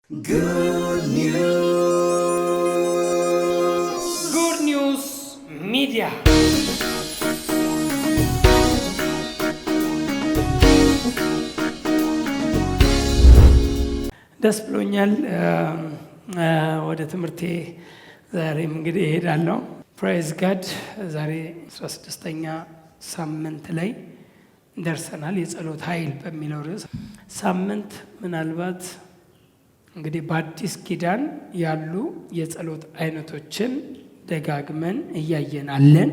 Good News Media. ደስ ብሎኛል። ወደ ትምህርቴ ዛሬም እንግዲህ እሄዳለሁ። ፕሬዝ ጋድ። ዛሬ 16ኛ ሳምንት ላይ ደርሰናል። የጸሎት ኃይል በሚለው ርዕስ ሳምንት ምናልባት እንግዲህ በአዲስ ኪዳን ያሉ የጸሎት አይነቶችን ደጋግመን እያየናለን።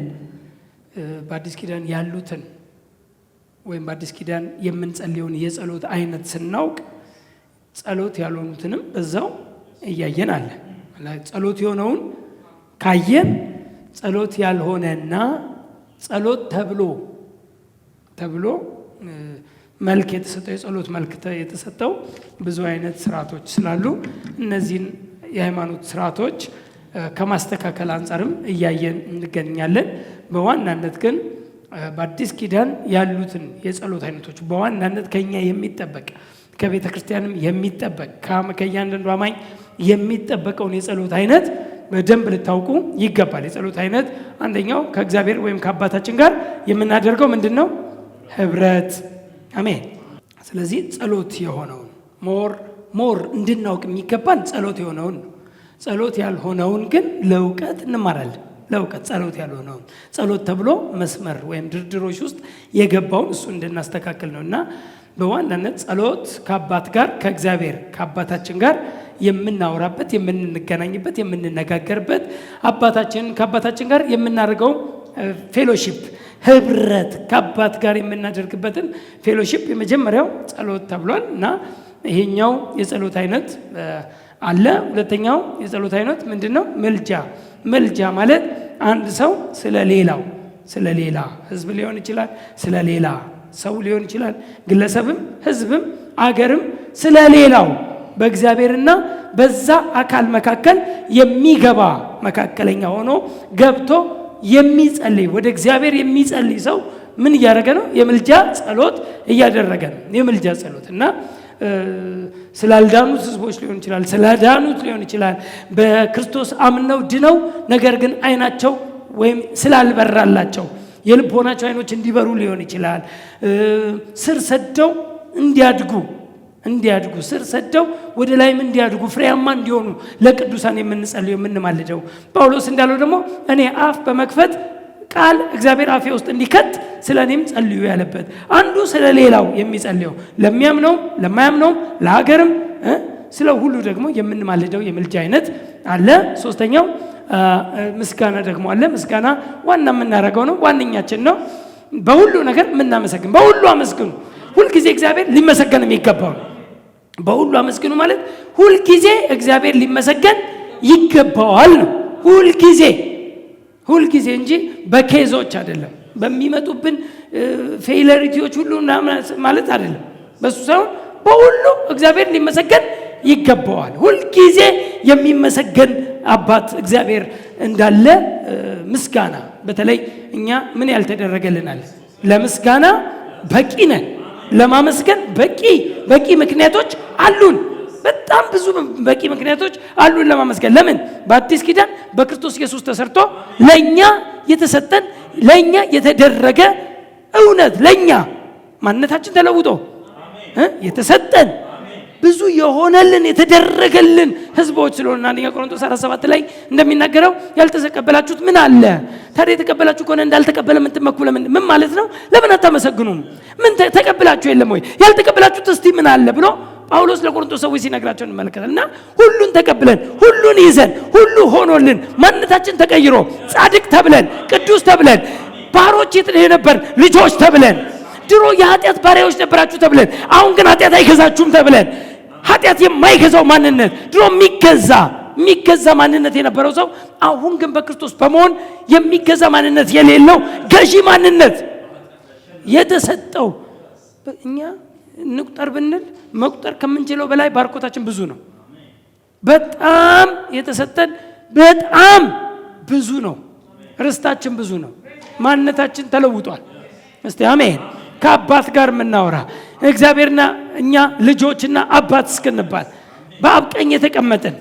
በአዲስ ኪዳን ያሉትን ወይም በአዲስ ኪዳን የምንጸልየውን የጸሎት አይነት ስናውቅ ጸሎት ያልሆኑትንም በዛው እያየናለን። ጸሎት የሆነውን ካየን ጸሎት ያልሆነና ጸሎት ተብሎ መልክ የተሰጠው የጸሎት መልክ የተሰጠው ብዙ አይነት ስርዓቶች ስላሉ እነዚህን የሃይማኖት ስርዓቶች ከማስተካከል አንጻርም እያየን እንገኛለን። በዋናነት ግን በአዲስ ኪዳን ያሉትን የጸሎት አይነቶች በዋናነት ከኛ የሚጠበቅ ከቤተ ክርስቲያንም የሚጠበቅ ከእያንዳንዱ አማኝ የሚጠበቀውን የጸሎት አይነት በደንብ ልታውቁ ይገባል። የጸሎት አይነት አንደኛው ከእግዚአብሔር ወይም ከአባታችን ጋር የምናደርገው ምንድን ነው? ህብረት። አሜን። ስለዚህ ጸሎት የሆነውን ሞር እንድናውቅ የሚገባን ጸሎት የሆነውን ነው። ጸሎት ያልሆነውን ግን ለእውቀት እንማራለን። ለእውቀት ጸሎት ያልሆነውን ጸሎት ተብሎ መስመር ወይም ድርድሮች ውስጥ የገባውን እሱ እንድናስተካክል ነው። እና በዋናነት ጸሎት ከአባት ጋር ከእግዚአብሔር ከአባታችን ጋር የምናወራበት፣ የምንገናኝበት፣ የምንነጋገርበት ከአባታችን ጋር የምናደርገው ፌሎሺፕ ህብረት ከአባት ጋር የምናደርግበትን ፌሎሺፕ የመጀመሪያው ጸሎት ተብሏል። እና ይሄኛው የጸሎት አይነት አለ። ሁለተኛው የጸሎት አይነት ምንድን ነው? መልጃ ማለት አንድ ሰው ስለሌላ ህዝብ ሊሆን ይችላል፣ ስለሌላ ሰው ሊሆን ይችላል፣ ግለሰብም ህዝብም አገርም ስለሌላው በእግዚአብሔርና በዛ አካል መካከል የሚገባ መካከለኛ ሆኖ ገብቶ የሚጸልይ ወደ እግዚአብሔር የሚጸልይ ሰው ምን እያደረገ ነው? የምልጃ ጸሎት እያደረገ ነው። የምልጃ ጸሎት እና ስላልዳኑት ህዝቦች ሊሆን ይችላል፣ ስላዳኑት ሊሆን ይችላል፣ በክርስቶስ አምነው ድነው ነገር ግን አይናቸው ወይም ስላልበራላቸው የልቦናቸው አይኖች እንዲበሩ ሊሆን ይችላል። ስር ሰደው እንዲያድጉ ስር ሰደው ወደ ላይም እንዲያድጉ ፍሬያማ እንዲሆኑ ለቅዱሳን የምንጸልየው የምንማልደው። ጳውሎስ እንዳለው ደግሞ እኔ አፍ በመክፈት ቃል እግዚአብሔር አፌ ውስጥ እንዲከት ስለ እኔም ጸልዩ ያለበት አንዱ ስለ ሌላው የሚጸልየው ለሚያምነውም ለማያምነውም ለሀገርም ስለ ሁሉ ደግሞ የምንማልደው የምልጃ አይነት አለ። ሶስተኛው ምስጋና ደግሞ አለ። ምስጋና ዋና የምናደርገው ነው፣ ዋነኛችን ነው። በሁሉ ነገር የምናመሰግን፣ በሁሉ አመስግኑ። ሁልጊዜ እግዚአብሔር ሊመሰገን የሚገባው ነው። በሁሉ አመስግኑ ማለት ሁልጊዜ እግዚአብሔር ሊመሰገን ይገባዋል ነው። ሁልጊዜ እንጂ በኬዞች አይደለም፣ በሚመጡብን ፌለሪቲዎች ሁሉ ማለት አይደለም። በሱ ሳይሆን በሁሉ እግዚአብሔር ሊመሰገን ይገባዋል። ሁልጊዜ የሚመሰገን አባት እግዚአብሔር እንዳለ ምስጋና፣ በተለይ እኛ ምን ያልተደረገልናል? ለምስጋና በቂ ነን። ለማመስገን በቂ ምክንያቶች አሉን። በጣም ብዙ በቂ ምክንያቶች አሉን ለማመስገን። ለምን? በአዲስ ኪዳን በክርስቶስ ኢየሱስ ተሰርቶ ለኛ የተሰጠን ለኛ የተደረገ እውነት ለኛ ማንነታችን ተለውጦ የተሰጠን ብዙ የሆነልን የተደረገልን ህዝቦች ስለሆነ አንደኛ ቆሮንቶስ 4:7 ላይ እንደሚናገረው ያልተቀበላችሁት ምን አለ? ታዲያ የተቀበላችሁ ከሆነ እንዳልተቀበለ የምትመኩ ምን ማለት ነው? ለምን አታመሰግኑም? ምን ተቀበላችሁ የለም ወይ? ያልተቀበላችሁት እስቲ ምን አለ ብሎ ጳውሎስ ለቆሮንቶስ ሰዎች ሲነግራቸው እንመለከታለን። እና ሁሉን ተቀብለን ሁሉን ይዘን ሁሉ ሆኖልን ማንነታችን ተቀይሮ ጻድቅ ተብለን ቅዱስ ተብለን ባሮች የነበር ልጆች ተብለን ድሮ የኃጢአት ባሪያዎች ነበራችሁ ተብለን አሁን ግን ኃጢአት አይገዛችሁም ተብለን ኃጢአት የማይገዛው ማንነት ድሮ የሚገዛ ማንነት የነበረው ሰው አሁን ግን በክርስቶስ በመሆን የሚገዛ ማንነት የሌለው ገዢ ማንነት የተሰጠው። እኛ እንቁጠር ብንል መቁጠር ከምንችለው በላይ ባርኮታችን ብዙ ነው። በጣም የተሰጠን በጣም ብዙ ነው። ርስታችን ብዙ ነው። ማንነታችን ተለውጧል። እስቲ አሜን። ከአባት ጋር የምናወራ እግዚአብሔርና እኛ ልጆችና አባት እስክንባል በአብ ቀኝ የተቀመጥን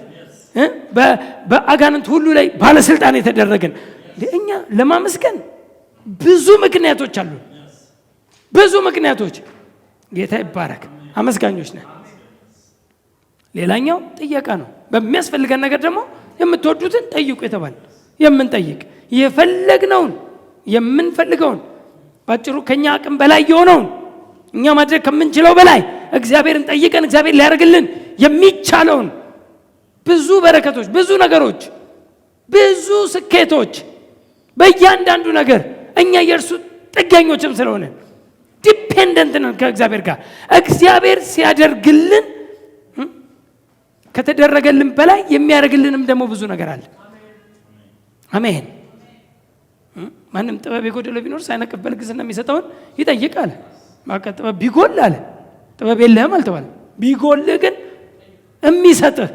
በአጋንንት ሁሉ ላይ ባለስልጣን የተደረግን እኛ ለማመስገን ብዙ ምክንያቶች አሉ። ብዙ ምክንያቶች። ጌታ ይባረክ። አመስጋኞች ነን። ሌላኛው ጥያቄ ነው። በሚያስፈልገን ነገር ደግሞ የምትወዱትን ጠይቁ የተባለ የምንጠይቅ የፈለግነውን የምንፈልገውን ባጭሩ ከኛ አቅም በላይ የሆነውን እኛ ማድረግ ከምንችለው በላይ እግዚአብሔርን ጠይቀን እግዚአብሔር ሊያደርግልን የሚቻለውን ብዙ በረከቶች፣ ብዙ ነገሮች፣ ብዙ ስኬቶች በእያንዳንዱ ነገር እኛ የእርሱ ጥገኞችም ስለሆነ ዲፔንደንት ነን ከእግዚአብሔር ጋር። እግዚአብሔር ሲያደርግልን ከተደረገልን በላይ የሚያደርግልንም ደግሞ ብዙ ነገር አለ። አሜን። ማንም ጥበብ የጎደለው ቢኖር ሳይነቅፍ በልግስና የሚሰጠውን ይጠይቃል። ማቀ ጥበብ ቢጎል አለ ጥበብ የለህም አልተባለም። ቢጎል ግን የሚሰጥህ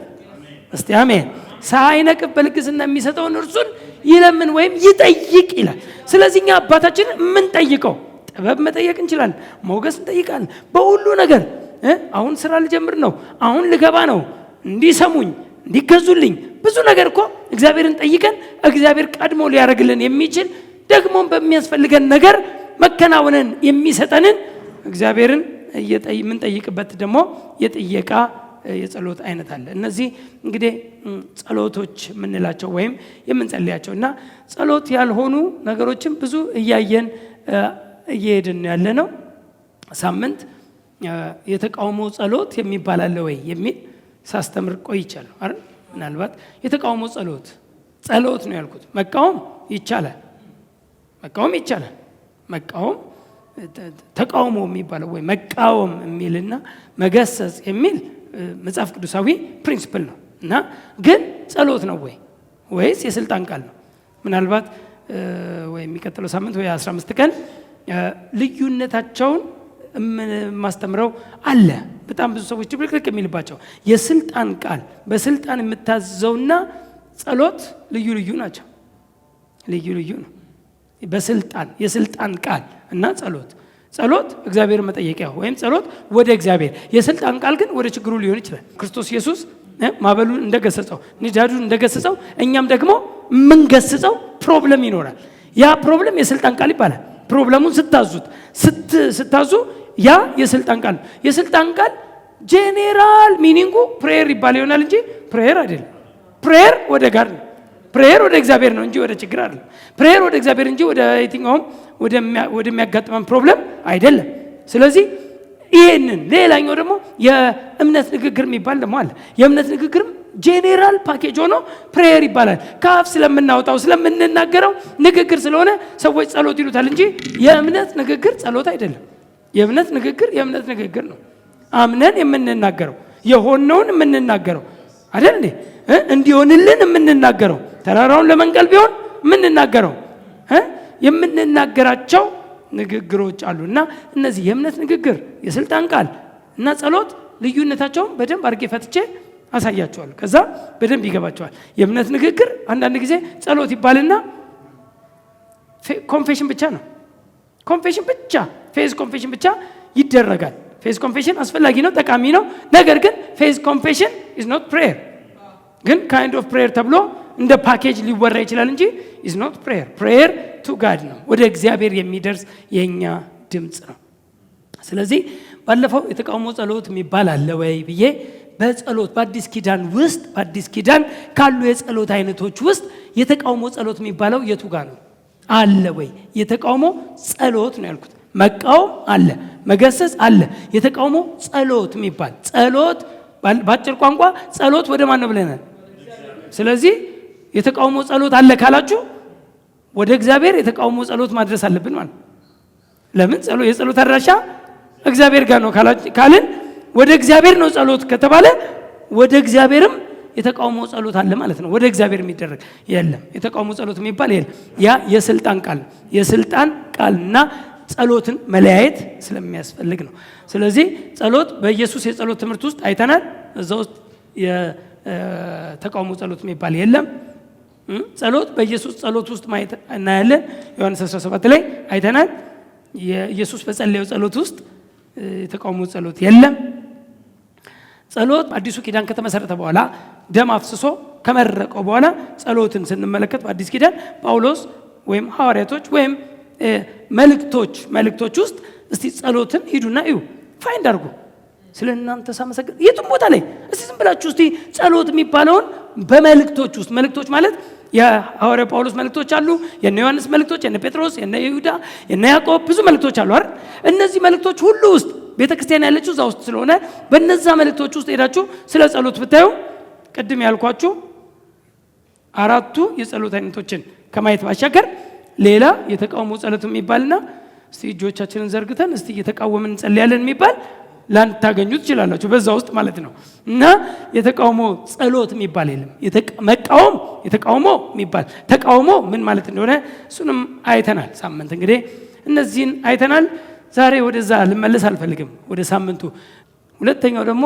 እስቲ አሜን። ሳይነቅፍ በልግስና የሚሰጠውን እርሱን ይለምን ወይም ይጠይቅ ይላል። ስለዚህ እኛ አባታችንን የምንጠይቀው ጥበብ መጠየቅ እንችላለን፣ ሞገስ እንጠይቃለን። በሁሉ ነገር አሁን ስራ ልጀምር ነው፣ አሁን ልገባ ነው፣ እንዲሰሙኝ እንዲገዙልኝ ብዙ ነገር እኮ እግዚአብሔርን ጠይቀን እግዚአብሔር ቀድሞ ሊያደርግልን የሚችል ደግሞም በሚያስፈልገን ነገር መከናወንን የሚሰጠንን እግዚአብሔርን የምንጠይቅበት ደግሞ የጥየቃ የጸሎት አይነት አለ። እነዚህ እንግዲህ ጸሎቶች የምንላቸው ወይም የምንጸልያቸው እና ጸሎት ያልሆኑ ነገሮችን ብዙ እያየን እየሄድን ያለ ነው። ሳምንት የተቃውሞ ጸሎት የሚባል አለ ወይ የሚል ሳስተምር ቆይቻለሁ አይደል? ምናልባት የተቃውሞ ጸሎት ነው ያልኩት። መቃወም ይቻላል፣ መቃወም ተቃውሞ የሚባለው ወይ መቃወም የሚልና መገሰጽ የሚል መጽሐፍ ቅዱሳዊ ፕሪንሲፕል ነው እና ግን ጸሎት ነው ወይስ የስልጣን ቃል ነው? ምናልባት ወይ የሚቀጥለው ሳምንት ወይ 15 ቀን ልዩነታቸውን ማስተምረው አለ። በጣም ብዙ ሰዎች ብልቅልቅ የሚልባቸው የስልጣን ቃል በስልጣን የምታዘውና ጸሎት ልዩ ናቸው። ነው። በስልጣን የስልጣን ቃል እና ጸሎት እግዚአብሔር መጠየቂያ ወይም ጸሎት ወደ እግዚአብሔር፣ የስልጣን ቃል ግን ወደ ችግሩ ሊሆን ይችላል። ክርስቶስ ኢየሱስ ማዕበሉን እንደገሰጸው ንዳዱን እንደገሰጸው እኛም ደግሞ የምንገስጸው ፕሮብለም ይኖራል። ያ ፕሮብለም የስልጣን ቃል ይባላል። ፕሮብለሙን ስታዙ ያ የስልጣን ቃል ነው። የስልጣን ቃል ጄኔራል ሚኒንጉ ፕሬየር ይባል ይሆናል እንጂ ፕሬየር አይደለም። ፕሬየር ወደ ጋር ነው። ፕሬየር ወደ እግዚአብሔር ነው እንጂ ወደ ችግር አይደለም። ፕሬየር ወደ እግዚአብሔር እንጂ ወደ የትኛውም ወደሚያጋጥመን ፕሮብለም አይደለም። ስለዚህ ይሄንን ሌላኛው ደግሞ የእምነት ንግግር የሚባል ደግሞ አለ። የእምነት ንግግርም ጄኔራል ፓኬጅ ሆኖ ፕሬየር ይባላል። ከአፍ ስለምናወጣው ስለምንናገረው ንግግር ስለሆነ ሰዎች ጸሎት ይሉታል እንጂ የእምነት ንግግር ጸሎት አይደለም። የእምነት ንግግር ነው። አምነን የምንናገረው የሆነውን የምንናገረው አይደል እንዴ? እንዲሆንልን የምንናገረው ተራራውን ለመንቀል ቢሆን የምንናገረው የምንናገራቸው ንግግሮች አሉ እና እነዚህ የእምነት ንግግር፣ የስልጣን ቃል እና ጸሎት ልዩነታቸውን በደንብ አድርጌ ፈትቼ አሳያቸዋለሁ። ከዛ በደንብ ይገባቸዋል። የእምነት ንግግር አንዳንድ ጊዜ ጸሎት ይባልና ኮንፌሽን ብቻ ነው። ፌዝ ኮንፌሽን ብቻ ይደረጋል። ፌዝ ኮንፌሽን አስፈላጊ ነው፣ ጠቃሚ ነው። ነገር ግን ፌዝ ኮንፌሽን is not prayer። ግን kind of prayer ተብሎ እንደ ፓኬጅ ሊወራ ይችላል እንጂ is not prayer። prayer to God ነው፣ ወደ እግዚአብሔር የሚደርስ የኛ ድምጽ ነው። ስለዚህ ባለፈው የተቃውሞ ጸሎት የሚባል አለ ወይ ብዬ በጸሎት በአዲስ ኪዳን ካሉ የጸሎት አይነቶች ውስጥ የተቃውሞ ጸሎት የሚባለው የቱ ጋር ነው? አለ ወይ? የተቃውሞ ጸሎት ነው ያልኩት። መቃወም አለ፣ መገሰጽ አለ። የተቃውሞ ጸሎት የሚባል ጸሎት በአጭር ቋንቋ ጸሎት ወደ ማን ነው ብለናል? ስለዚህ የተቃውሞ ጸሎት አለ ካላችሁ ወደ እግዚአብሔር የተቃውሞ ጸሎት ማድረስ አለብን ማለት። ለምን የጸሎት አድራሻ እግዚአብሔር ጋር ነው ካልን ወደ እግዚአብሔር ነው ጸሎት ከተባለ ወደ እግዚአብሔርም የተቃውሞ ጸሎት አለ ማለት ነው። ወደ እግዚአብሔር የሚደረግ የለም፣ የተቃውሞ ጸሎት የሚባል የለም። ያ የስልጣን ቃልና ጸሎትን መለያየት ስለሚያስፈልግ ነው። ስለዚህ ጸሎት በኢየሱስ የጸሎት ትምህርት ውስጥ አይተናል። እዛ ውስጥ የተቃውሞ ጸሎት የሚባል የለም። ጸሎት በኢየሱስ ጸሎት ውስጥ ማየት እናያለን። ዮሐንስ 17 ላይ አይተናል። የኢየሱስ በጸለየው ጸሎት ውስጥ የተቃውሞ ጸሎት የለም። ጸሎት አዲሱ ኪዳን ከተመሰረተ በኋላ ደም አፍስሶ ከመረቀው በኋላ ጸሎትን ስንመለከት በአዲስ ኪዳን ጳውሎስ ወይም ሐዋርያቶች ወይም መልእክቶች ውስጥ እስቲ ጸሎትን ሂዱና እዩ ፋይንድ አድርጉ። ስለናንተ ሳመሰግን የቱም ቦታ ላይ እስቲ ዝም ብላችሁ እስቲ ጸሎት የሚባለውን በመልእክቶች ውስጥ መልእክቶች ማለት የሐዋርያው ጳውሎስ መልእክቶች አሉ፣ የነ ዮሐንስ መልእክቶች፣ የነ ጴጥሮስ፣ የነ ይሁዳ፣ የነ ያዕቆብ ብዙ መልእክቶች አሉ አይደል? እነዚህ መልእክቶች ሁሉ ውስጥ ቤተክርስቲያን ያለችው እዛ ውስጥ ስለሆነ በእነዛ መልእክቶች ውስጥ ሄዳችሁ ስለ ጸሎት ብታዩ ቅድም ያልኳችሁ አራቱ የጸሎት አይነቶችን ከማየት ባሻገር ሌላ የተቃውሞ ጸሎት የሚባልና እስቲ እጆቻችንን ዘርግተን እስቲ እየተቃወምን እንጸልያለን የሚባል ላንታገኙ ትችላላችሁ በዛ ውስጥ ማለት ነው። እና የተቃውሞ ጸሎት የሚባል የለም። የተቃውሞ የሚባል ተቃውሞ ምን ማለት እንደሆነ እሱንም አይተናል ሳምንት። እንግዲህ እነዚህን አይተናል። ዛሬ ወደዛ ልመለስ አልፈልግም፣ ወደ ሳምንቱ። ሁለተኛው ደግሞ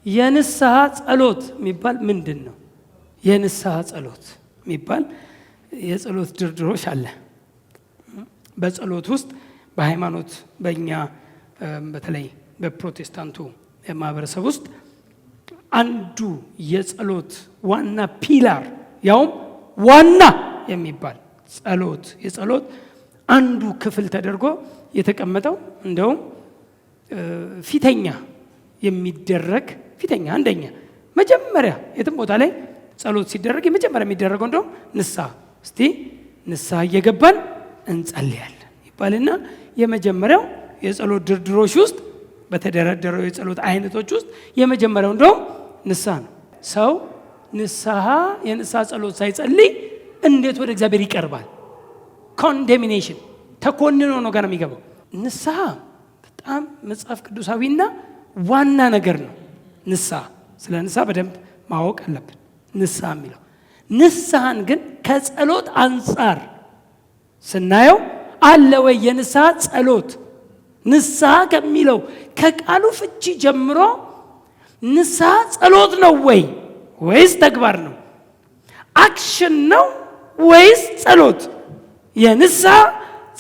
የንስሐ ጸሎት የሚባል ምንድን ነው? የንስሐ ጸሎት የሚባል የጸሎት ድርድሮች አለ በጸሎት ውስጥ በሃይማኖት በእኛ በተለይ በፕሮቴስታንቱ ማህበረሰብ ውስጥ አንዱ የጸሎት ዋና ፒላር ያውም ዋና የሚባል የጸሎት አንዱ ክፍል ተደርጎ የተቀመጠው እንደውም ፊተኛ አንደኛ መጀመሪያ የትም ቦታ ላይ ጸሎት ሲደረግ የመጀመሪያ የሚደረገው እንደውም ንስሐ እየገባን እንጸልያለን ይባልና የመጀመሪያው የጸሎት ድርድሮች ውስጥ በተደረደረው የጸሎት አይነቶች ውስጥ የመጀመሪያው እንደውም ንስሐ ነው። ሰው የንስሐ ጸሎት ሳይጸልይ እንዴት ወደ እግዚአብሔር ይቀርባል? ኮንዴሚኔሽን ተኮንኖ ነው ጋር የሚገባው። ንስሐ በጣም መጽሐፍ ቅዱሳዊና ዋና ነገር ነው። ስለ ንስሐ በደንብ ማወቅ አለብን። ንስሐን ግን ከጸሎት አንጻር ስናየው አለ ወይ የንስሐ ጸሎት? ንስሐ ከሚለው ከቃሉ ፍቺ ጀምሮ ንስሐ ጸሎት ነው ወይስ ተግባር ነው? አክሽን ነው ወይስ ጸሎት? የንስሐ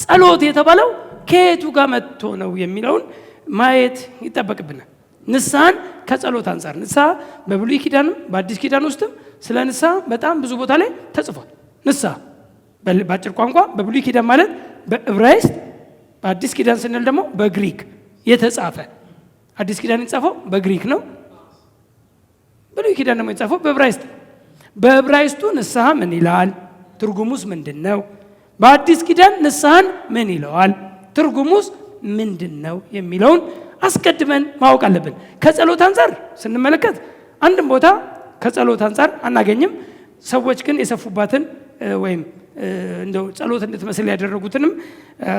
ጸሎት የተባለው ከየቱ ጋር መጥቶ ነው የሚለውን ማየት ይጠበቅብናል። ንስሐን ከጸሎት አንጻር ንስሐ በብሉይ ኪዳንም በአዲስ ኪዳን ውስጥም ስለ ንስሐ በጣም ብዙ ቦታ ላይ ተጽፏል። ንስሐ በአጭር ቋንቋ በብሉይ ኪዳን ማለት በዕብራይስጥ፣ በአዲስ ኪዳን ስንል ደግሞ በግሪክ የተጻፈ። አዲስ ኪዳን የተጻፈው በግሪክ ነው። ብሉይ ኪዳን ደግሞ የተጻፈው በዕብራይስጥ። በዕብራይስጡ ንስሐ ምን ይላል? ትርጉሙስ ምንድን ነው? በአዲስ ኪዳን ንስሐን ምን ይለዋል? ትርጉሙስ ምንድን ነው የሚለውን አስቀድመን ማወቅ አለብን። ከጸሎት አንጻር ስንመለከት አንድም ቦታ ከጸሎት አንጻር አናገኝም። ሰዎች ግን የሰፉባትን ወይም እንደው ጸሎት እንድትመስል ያደረጉትንም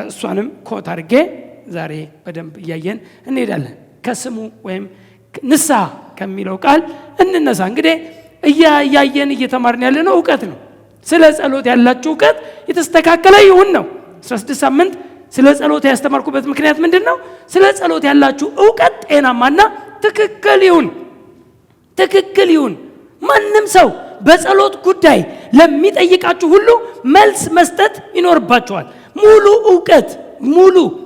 እሷንም ኮት አድርጌ ዛሬ በደንብ እያየን እንሄዳለን። ከስሙ ወይም ንስሐ ከሚለው ቃል እንነሳ። እንግዲህ እያየን እየተማርን ያለነው እውቀት ነው። ስለ ጸሎት ያላችሁ እውቀት የተስተካከለ ይሁን ነው። 16 ሳምንት ስለ ጸሎት ያስተማርኩበት ምክንያት ምንድን ነው? ስለ ጸሎት ያላችሁ እውቀት ጤናማና ትክክል ይሁን። ማንም ሰው በጸሎት ጉዳይ ለሚጠይቃችሁ ሁሉ መልስ መስጠት ይኖርባችኋል። ሙሉ እውቀት፣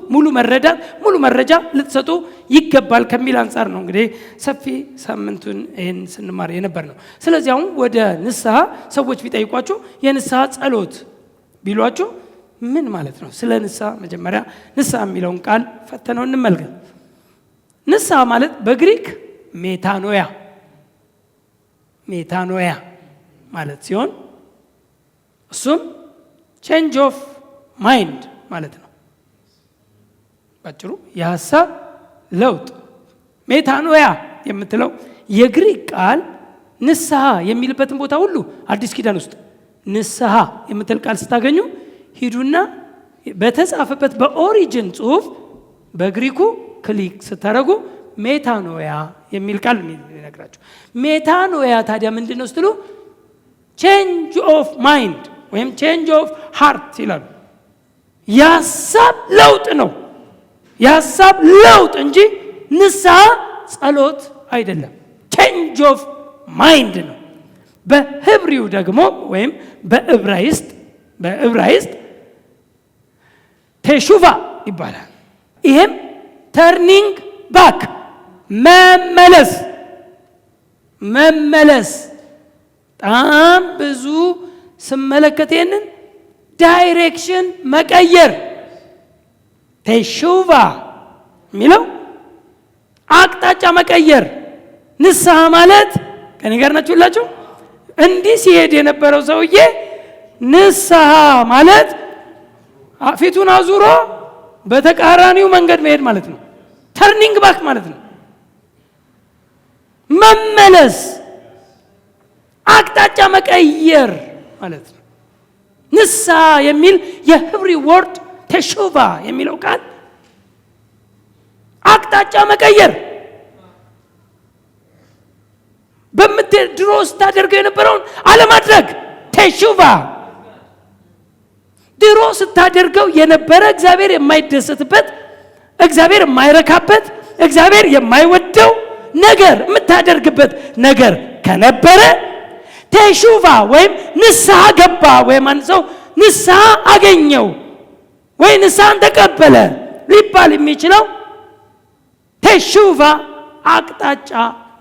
ሙሉ መረዳት፣ ሙሉ መረጃ ልትሰጡ ይገባል ከሚል አንጻር ነው እንግዲህ ሰፊ ሳምንቱን ይህን ስንማር የነበር ነው። ስለዚህ አሁን ወደ ንስሐ ሰዎች ቢጠይቋችሁ የንስሐ ጸሎት ቢሏችሁ ምን ማለት ነው? ስለ ንስሐ መጀመሪያ ንስሐ የሚለውን ቃል ፈተነው እንመልከት። ንስሐ ማለት በግሪክ ሜታኖያ ማለት ሲሆን እሱም ቼንጅ ኦፍ ማይንድ ማለት ነው። ባጭሩ የሐሳብ ለውጥ። ሜታኖያ የምትለው የግሪክ ቃል ንስሐ የሚልበትን ቦታ ሁሉ አዲስ ኪዳን ውስጥ ንስሐ የምትል ቃል ስታገኙ ሂዱና በተጻፈበት በኦሪጂን ጽሑፍ በግሪኩ ክሊክ ስታደርጉ ሜታኖያ የሚል ቃል ይነግራችሁ። ሜታኖያ ታዲያ ምንድን ነው ስትሉ ቼንጅ ኦፍ ማይንድ ወይም ቼንጅ ኦፍ ሃርት ይላሉ። የሐሳብ ለውጥ ነው። የሐሳብ ለውጥ እንጂ ንስሐ ጸሎት አይደለም። ቼንጅ ኦፍ ማይንድ ነው። በህብሪው ደግሞ ወይም በዕብራይስጥ ቴሹቫ ይባላል። ይሄም ተርኒንግ ባክ መመለስ መመለስ። በጣም ብዙ ስመለከት ይሄንን ዳይሬክሽን መቀየር ተሹቫ የሚለው አቅጣጫ መቀየር። ንስሐ ማለት ከኔ ጋር ናችሁላችሁ? እንዲህ ሲሄድ የነበረው ሰውዬ ንስሐ ማለት ፊቱን አዙሮ በተቃራኒው መንገድ መሄድ ማለት ነው። ተርኒንግ ባክ ማለት ነው። መመለስ፣ አቅጣጫ መቀየር ማለት ነው። ንስሐ የሚል የህብሪ ወርድ ተሹቫ የሚለው ቃል አቅጣጫ መቀየር፣ ድሮ ስታደርገው የነበረውን አለማድረግ። ተሹቫ ድሮ ስታደርገው የነበረ እግዚአብሔር የማይደሰትበት፣ እግዚአብሔር የማይረካበት፣ እግዚአብሔር የማይወደው ነገር የምታደርግበት ነገር ከነበረ ተሹቫ ወይም ንስሐ ገባ ወይም አንድ ሰው ንስሐ አገኘው ወይ ንስሐን ተቀበለ ሊባል የሚችለው ተሹቫ አቅጣጫ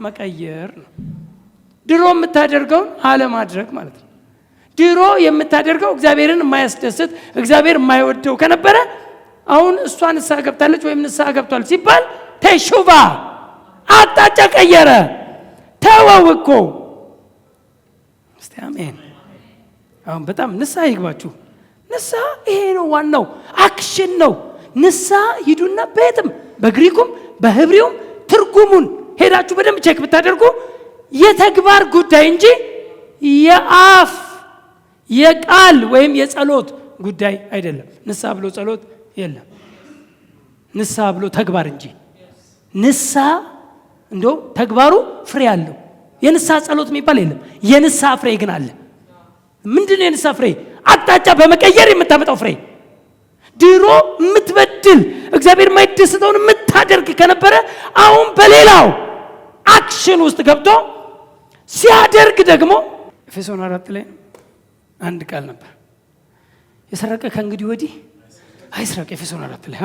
መቀየር ነው። ድሮ የምታደርገውን አለማድረግ ማለት ነው። ድሮ የምታደርገው እግዚአብሔርን የማያስደስት እግዚአብሔር የማይወደው ከነበረ አሁን እሷ ንስሐ ገብታለች ወይም ንስሐ ገብቷል ሲባል ተሹቫ አቅጣጫ ቀየረ፣ ተወው እኮ። እስቲ አሜን። አሁን በጣም ንስሐ ይግባችሁ። ንስሐ ይሄ ነው ዋናው፣ አክሽን ነው። ንስሐ ሂዱና በየትም በግሪኩም በህብሪውም ትርጉሙን ሄዳችሁ በደንብ ቼክ ብታደርጉ የተግባር ጉዳይ እንጂ የአፍ የቃል ወይም የጸሎት ጉዳይ አይደለም። ንስሐ ብሎ ጸሎት የለም። ንስሐ ብሎ ተግባር እንጂ። ንስሐ እንደው ተግባሩ ፍሬ አለው። የንስሐ ጸሎት የሚባል የለም። የንስሐ ፍሬ ግን አለ። ምንድነው የንስሐ ፍሬ? አቅጣጫ በመቀየር የምታመጣው ፍሬ። ድሮ የምትበድል እግዚአብሔር የማይደሰተውን የምታደርግ ከነበረ አሁን በሌላው አክሽን ውስጥ ገብቶ ሲያደርግ ደግሞ ኤፌሶን 4 ላይ አንድ ቃል ነበር፣ የሰረቀ ከእንግዲህ ወዲህ አይስረቅ። ኤፌሶን 4 ላይ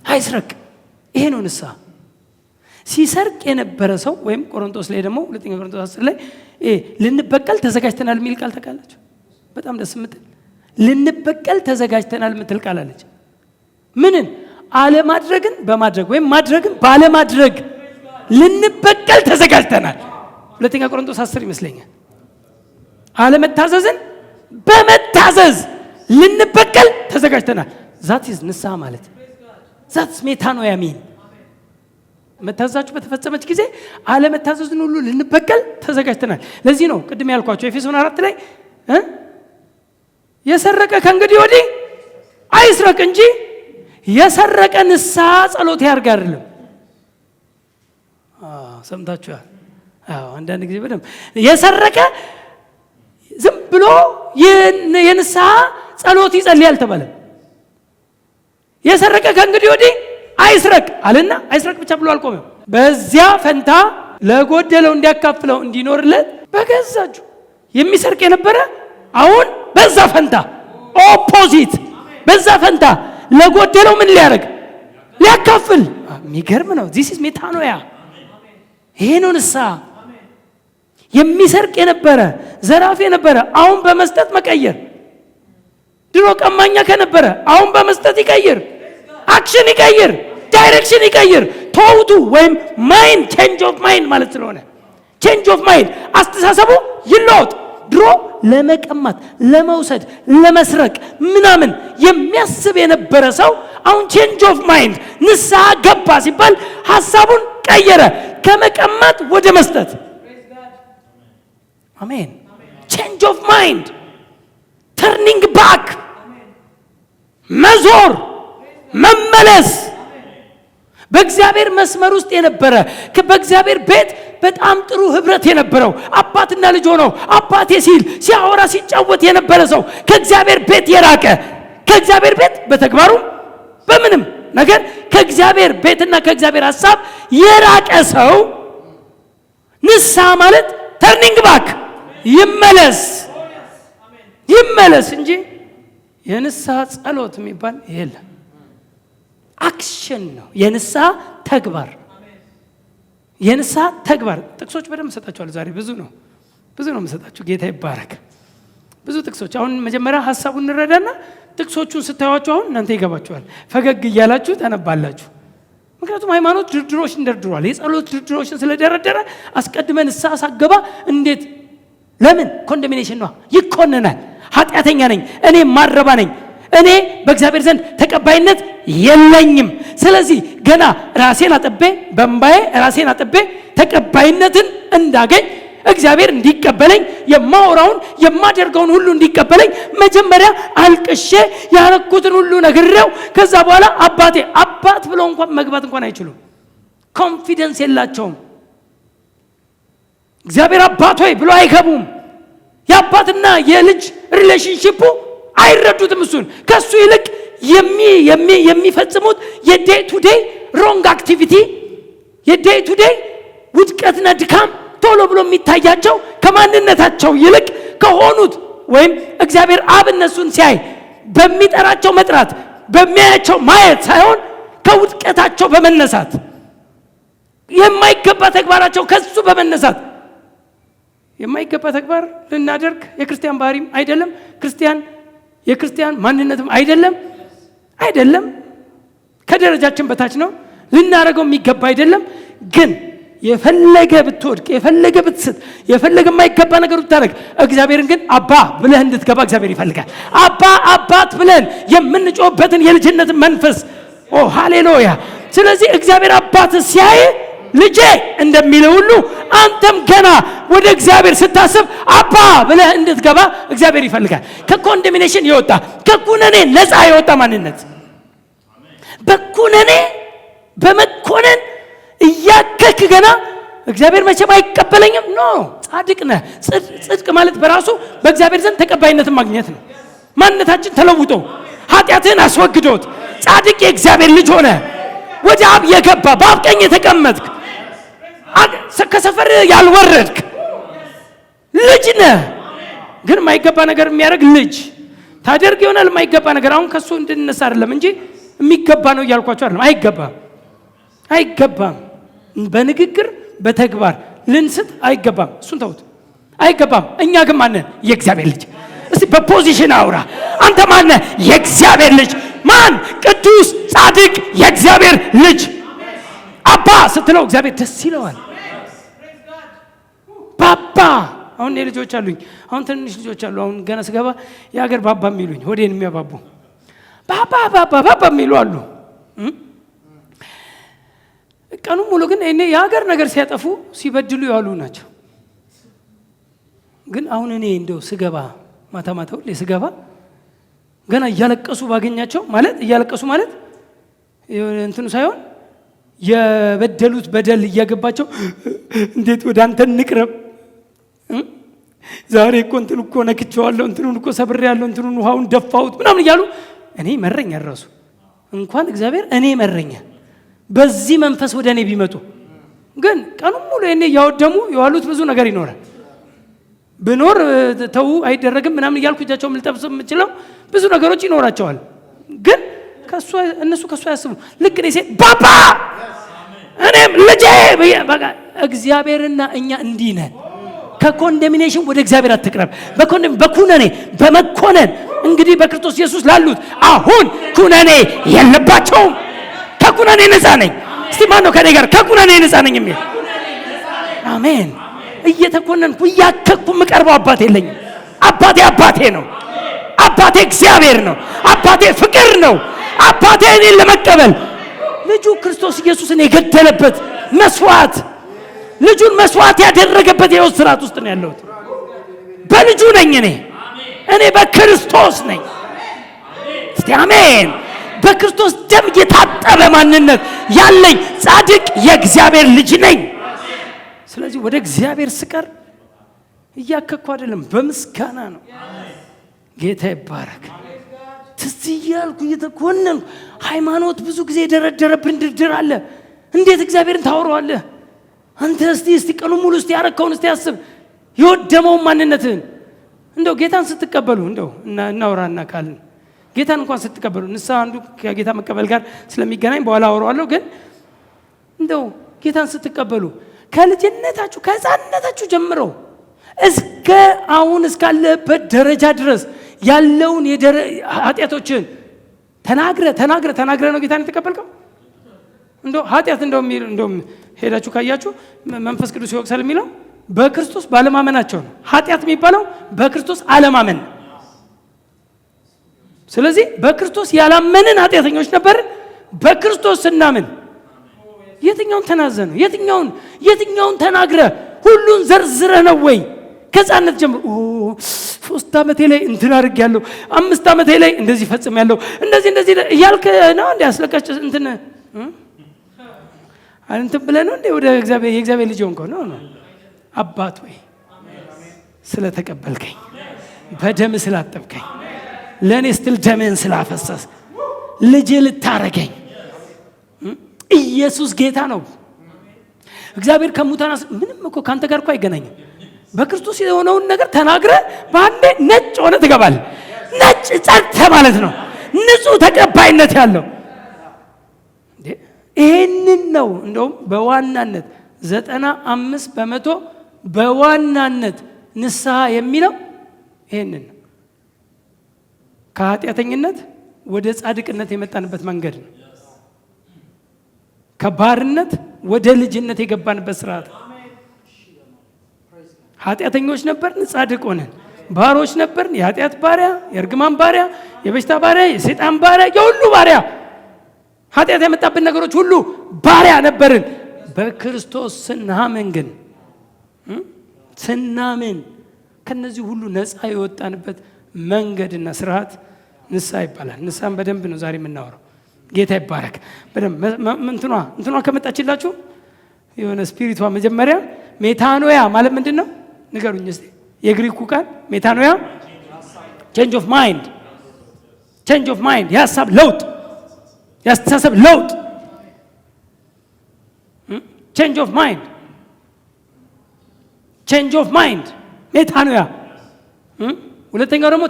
አይስረቅ። ይሄ ነው ንስሐ። ሲሰርቅ የነበረ ሰው ወይም ቆሮንቶስ ላይ ደግሞ ሁለተኛ ቆሮንቶስ 10 ላይ ልንበቀል ተዘጋጅተናል የሚል ቃል ተቃላችሁ። በጣም ደስ የምትል ልንበቀል ተዘጋጅተናል የምትል ቃል አለች። ምንን? አለማድረግን በማድረግ ወይም ማድረግን ባለማድረግ ልንበቀል ተዘጋጅተናል። ሁለተኛ ቆሮንቶስ 10 ይመስለኛል። አለመታዘዝን በመታዘዝ ልንበቀል ተዘጋጅተናል። ዛት ኢዝ ንስሐ ማለት ዛት ሜታኖያ ሚን መታዘዛችሁ በተፈጸመች ጊዜ አለመታዘዝን ሁሉ ልንበቀል ተዘጋጅተናል። ለዚህ ነው ቅድም ያልኳቸው ኤፌሶን 4 ላይ የሰረቀ ከእንግዲህ ወዲህ አይስረቅ እንጂ የሰረቀ ንስሐ ጸሎት ያርግ አይደለም። ሰምታችኋል? አንዳንድ ጊዜ በደምብ የሰረቀ ዝም ብሎ የንስሐ ጸሎት ይጸልያል ተባለ። የሰረቀ ከእንግዲህ ወዲህ አይስረቅ አለና አይስረቅ ብቻ ብሎ አልቆመም። በዚያ ፈንታ ለጎደለው እንዲያካፍለው እንዲኖርለት በገዛጁ የሚሰርቅ የነበረ አሁን በዛ ፈንታ ኦፖዚት፣ በዛ ፈንታ ለጎደለው ምን ሊያደርግ? ሊያካፍል። የሚገርም ነው። ዚስ ኢዝ ሜታኖያ። ይሄ ነው ንስሐ። የሚሰርቅ የነበረ ዘራፊ የነበረ አሁን በመስጠት መቀየር። ድሮ ቀማኛ ከነበረ አሁን በመስጠት ይቀይር፣ አክሽን ይቀይር፣ ዳይሬክሽን ይቀይር። ቶውቱ ወይም ማይንድ ቼንጅ ኦፍ ማይንድ ማለት ስለሆነ ቼንጅ ኦፍ ማይንድ አስተሳሰቡ ይለወጥ። ድሮ ለመቀማት፣ ለመውሰድ፣ ለመስረቅ ምናምን የሚያስብ የነበረ ሰው አሁን ቼንጅ ኦፍ ማይንድ ንስሐ ገባ ሲባል ሐሳቡን ቀየረ፣ ከመቀማት ወደ መስጠት። አሜን። ቼንጅ ኦፍ ማይንድ፣ ተርኒንግ ባክ፣ መዞር፣ መመለስ። በእግዚአብሔር መስመር ውስጥ የነበረ በእግዚአብሔር ቤት በጣም ጥሩ ህብረት የነበረው አባትና ልጅ ሆነው አባቴ ሲል ሲያወራ ሲጫወት የነበረ ሰው ከእግዚአብሔር ቤት የራቀ ከእግዚአብሔር ቤት በተግባሩም በምንም ነገር ከእግዚአብሔር ቤትና ከእግዚአብሔር ሐሳብ የራቀ ሰው ንስሐ ማለት ተርኒንግ ባክ፣ ይመለስ እንጂ የንስሐ ጸሎት የሚባል የለም። አክሽን ነው የንስሐ ተግባር። የንስሐ ተግባር ጥቅሶች በደንብ ሰጣችኋለሁ። ዛሬ ብዙ ነው የምሰጣችሁ። ጌታ ይባረክ። ብዙ ጥቅሶች። አሁን መጀመሪያ ሐሳቡን እንረዳና ጥቅሶቹን ስታዩዋቸው አሁን እናንተ ይገባችኋል። ፈገግ እያላችሁ ታነባላችሁ። ምክንያቱም ሃይማኖት ድርድሮችን ደርድሯል። የጸሎት ድርድሮችን ስለደረደረ አስቀድመን ንስሐ ሳገባ እንዴት ለምን ኮንደሚኔሽን ነው፣ ይኮነናል። ኃጢአተኛ ነኝ፣ እኔ ማረባ ነኝ፣ እኔ በእግዚአብሔር ዘንድ ተቀባይነት የለኝም። ስለዚህ ገና ራሴን አጥቤ በእምባዬ ራሴን አጥቤ ተቀባይነትን እንዳገኝ እግዚአብሔር እንዲቀበለኝ የማወራውን የማደርገውን ሁሉ እንዲቀበለኝ መጀመሪያ አልቅሼ ያረኩትን ሁሉ ነግሬው ከዛ በኋላ አባት ብለው እንኳን መግባት እንኳን አይችሉም። ኮንፊደንስ የላቸውም። እግዚአብሔር አባት ሆይ ብሎ አይገቡም። የአባትና የልጅ ሪሌሽንሺፑ አይረዱትም። እሱን ከሱ ይልቅ የሚፈጽሙት የዴይ ቱ ዴይ ሮንግ አክቲቪቲ፣ የዴይ ቱ ዴይ ውድቀትና ድካም ቶሎ ብሎ የሚታያቸው ከማንነታቸው ይልቅ ከሆኑት ወይም እግዚአብሔር አብ እነሱን ሲያይ በሚጠራቸው መጥራት በሚያያቸው ማየት ሳይሆን ከውድቀታቸው በመነሳት የማይገባ ተግባራቸው ከሱ በመነሳት የማይገባ ተግባር ልናደርግ የክርስቲያን ባህሪም አይደለም። የክርስቲያን ማንነትም አይደለም። ከደረጃችን በታች ነው። ልናደርገው የሚገባ አይደለም። ግን የፈለገ ብትወድቅ፣ የፈለገ ብትስት፣ የፈለገ የማይገባ ነገር ብታደርግ እግዚአብሔርን ግን አባ ብለህ እንድትገባ እግዚአብሔር ይፈልጋል። አባት ብለን የምንጮህበትን የልጅነትን መንፈስ ሃሌሉያ። ስለዚህ እግዚአብሔር አባት ሲያይ ልጄ እንደሚለው ሁሉ አንተም ገና ወደ እግዚአብሔር ስታስብ አባ ብለህ እንድትገባ እግዚአብሔር ይፈልጋል። ከኮንደሚኔሽን የወጣ ከኩነኔ ነፃ የወጣ ማንነት በኩነኔ በመኮነን እያከክ ገና እግዚአብሔር መቼም አይቀበለኝም ኖ ጻድቅ ነህ። ጽድቅ ማለት በራሱ በእግዚአብሔር ዘንድ ተቀባይነትን ማግኘት ነው። ማንነታችን ተለውጦ ኃጢአትን አስወግዶት ጻድቅ የእግዚአብሔር ልጅ ሆነ ወደ አብ የገባ በአብ ቀኝ የተቀመጥክ ከሰፈር ያልወረድክ ልጅ ነህ። ግን የማይገባ ነገር የሚያደርግ ልጅ ታደርግ ይሆናል። የማይገባ ነገር አሁን ከሱ እንድንነሳ አይደለም እንጂ የሚገባ ነው እያልኳቸው አይደለም። አይገባም። በንግግር በተግባር ልንስት አይገባም። እሱን ተውት፣ አይገባም። እኛ ግን ማነን? የእግዚአብሔር ልጅ። እስቲ በፖዚሽን አውራ። አንተ ማነህ? የእግዚአብሔር ልጅ። ማን? ቅዱስ ጻድቅ የእግዚአብሔር ልጅ። አባ ስትለው እግዚአብሔር ደስ ይለዋል። ባባ አሁን እኔ ልጆች አሉኝ። አሁን ትንሽ ልጆች አሉ። አሁን ገና ስገባ የሀገር ባባ የሚሉኝ ሆዴን የሚያባቡ ባባ የሚሉ አሉ። ቀኑ ሙሉ ግን እኔ የሀገር ነገር ሲያጠፉ ሲበድሉ ያሉ ናቸው። ግን አሁን እኔ እንደው ስገባ ማታ ሁሌ ስገባ ገና እያለቀሱ ባገኛቸው ማለት እያለቀሱ ማለት እንትኑ ሳይሆን የበደሉት በደል እያገባቸው እንዴት ወደ አንተ እንቅረብ፣ ዛሬ እኮ እንትን እኮ ነክቼዋለሁ፣ እንትኑን እኮ ሰብሬያለሁ፣ እንትኑን ውሃውን ደፋሁት ምናምን እያሉ እኔ መረኛ ራሱ እንኳን እግዚአብሔር እኔ መረኛ በዚህ መንፈስ ወደ እኔ ቢመጡ ግን ቀኑን ሙሉ እኔ ያወደሙ የዋሉት ብዙ ነገር ይኖራል። ብኖር ተው አይደረግም ምናምን እያልኩ እጃቸው ልጠብስ የምችለው ብዙ ነገሮች ይኖራቸዋል። ግን እነሱ ከሱ ያስቡ ልክ እኔ ሴት ባባ እኔም ልጄ በቃ እግዚአብሔርና እኛ እንዲህ ነን። ከኮንደሚኔሽን ወደ እግዚአብሔር አትቅረብ። በኩነኔ በመኮነን እንግዲህ በክርስቶስ ኢየሱስ ላሉት አሁን ኩነኔ የለባቸውም። ከኩነኔ ነፃ ነኝ። እስቲ ማን ነው ከኔ ጋር ከኩነኔ ነፃ ነኝ የሚል? አሜን። እየተኮነንኩ እያከኩ የምቀርበው አባት የለኝም። አባቴ ነው። አባቴ እግዚአብሔር ነው። አባቴ ፍቅር ነው። አባቴ እኔን ለመቀበል ልጁ ክርስቶስ ኢየሱስን የገደለበት መስዋዕት፣ ልጁን መስዋዕት ያደረገበት የሕይወት ስርዓት ውስጥ ነው ያለሁት። በልጁ ነኝ እኔ በክርስቶስ ነኝ። እስቲ አሜን። በክርስቶስ ደም የታጠበ ማንነት ያለኝ ጻድቅ የእግዚአብሔር ልጅ ነኝ። ስለዚህ ወደ እግዚአብሔር ስቀር እያከኩ አይደለም፣ በምስጋና ነው። ጌታ ይባረክ። ትዝ እያልኩ እየተኮነንኩ ሃይማኖት ብዙ ጊዜ የደረደረብን ድርድር አለ። እንዴት እግዚአብሔርን ታወራዋለህ አንተ? እስቲ ቀኑ ሙሉ እስቲ ያረከውን እስቲ ያስብ፣ የወደመውን ማንነትህን። እንደው ጌታን ስትቀበሉ እንደው እናውራና ካልን ጌታን እንኳን ስትቀበሉ ንስሐ አንዱ ከጌታ መቀበል ጋር ስለሚገናኝ በኋላ አወራዋለሁ። ግን እንደው ጌታን ስትቀበሉ ከልጅነታችሁ ከሕፃንነታችሁ ጀምሮ እስከ አሁን እስካለበት ደረጃ ድረስ ያለውን ኃጢአቶችን ተናግረ ነው ጌታን የተቀበልከው። ኃጢአት እንደውም ሄዳችሁ ካያችሁ መንፈስ ቅዱስ ይወቅሳል የሚለው በክርስቶስ ባለማመናቸው ነው። ኃጢአት የሚባለው በክርስቶስ አለማመን። ስለዚህ በክርስቶስ ያላመንን ኃጢአተኞች ነበርን። በክርስቶስ ስናምን የትኛውን ተናዘህ ነው? የትኛውን ተናግረህ ሁሉን ዘርዝረህ ነው ወይ? ከሕፃንነት ጀምሮ 3 ዓመቴ ላይ እንትን አድርጌያለሁ፣ 5 ዓመቴ ላይ እንደዚህ ፈጽሜያለሁ፣ እንደዚህ እያልክ ነው እንደ አስለቃሽ እንትን ብለህ ነው እንደ ወደ የእግዚአብሔር ልጅ ሆንከው ነው። አባት ወይ ስለተቀበልከኝ፣ በደም ስላጠብከኝ፣ ለእኔ ስትል ደምህን ስላፈሰስ ልጅ ልታረገኝ፣ ኢየሱስ ጌታ ነው። እግዚአብሔር ከሙታን ምንም እኮ ከአንተ ጋር እኮ አይገናኝም። በክርስቶስ የሆነውን ነገር ተናግረህ በአንዴ ነጭ ሆነ ትገባለህ። ነጭ ጸድተ ማለት ነው፣ ንጹህ ተቀባይነት ያለው። ይሄንን ነው እንደውም በዋናነት 95% በዋናነት ንስሐ የሚለው ይሄንን ነው። ከኃጢአተኝነት ወደ ጻድቅነት የመጣንበት መንገድ ነው። ከባርነት ወደ ልጅነት የገባንበት ስርዓት። ኃጢአተኞች ነበርን፣ ጻድቅ ሆነን። ባሮች ነበርን፣ የኃጢአት ባሪያ፣ የእርግማን ባሪያ፣ የበሽታ ባሪያ፣ የሰይጣን ባሪያ፣ የሁሉ ባሪያ። ኃጢአት ያመጣብን ነገሮች ሁሉ ባሪያ ነበርን። በክርስቶስ ስናምን ግን ከነዚህ ሁሉ ነፃ የወጣንበት መንገድና ስርዓት ንስሐ ይባላል። ንስሐን በደንብ ነው ዛሬ የምናወራው። ጌታ ይባረክ። በደንብ እንትኗ ከመጣችላችሁ የሆነ ስፒሪቷ መጀመሪያ ሜታኖያ ማለት ምንድን ነው ንገሩኝ እስቲ። የግሪኩ ቃል ሜታኖያ ቼንጅ ኦፍ ማይንድ፣ የሀሳብ ለውጥ፣ የአስተሳሰብ ለውጥ። ቼንጅ ኦፍ ማይንድ ሜታኖያ። ሁለተኛው ደግሞ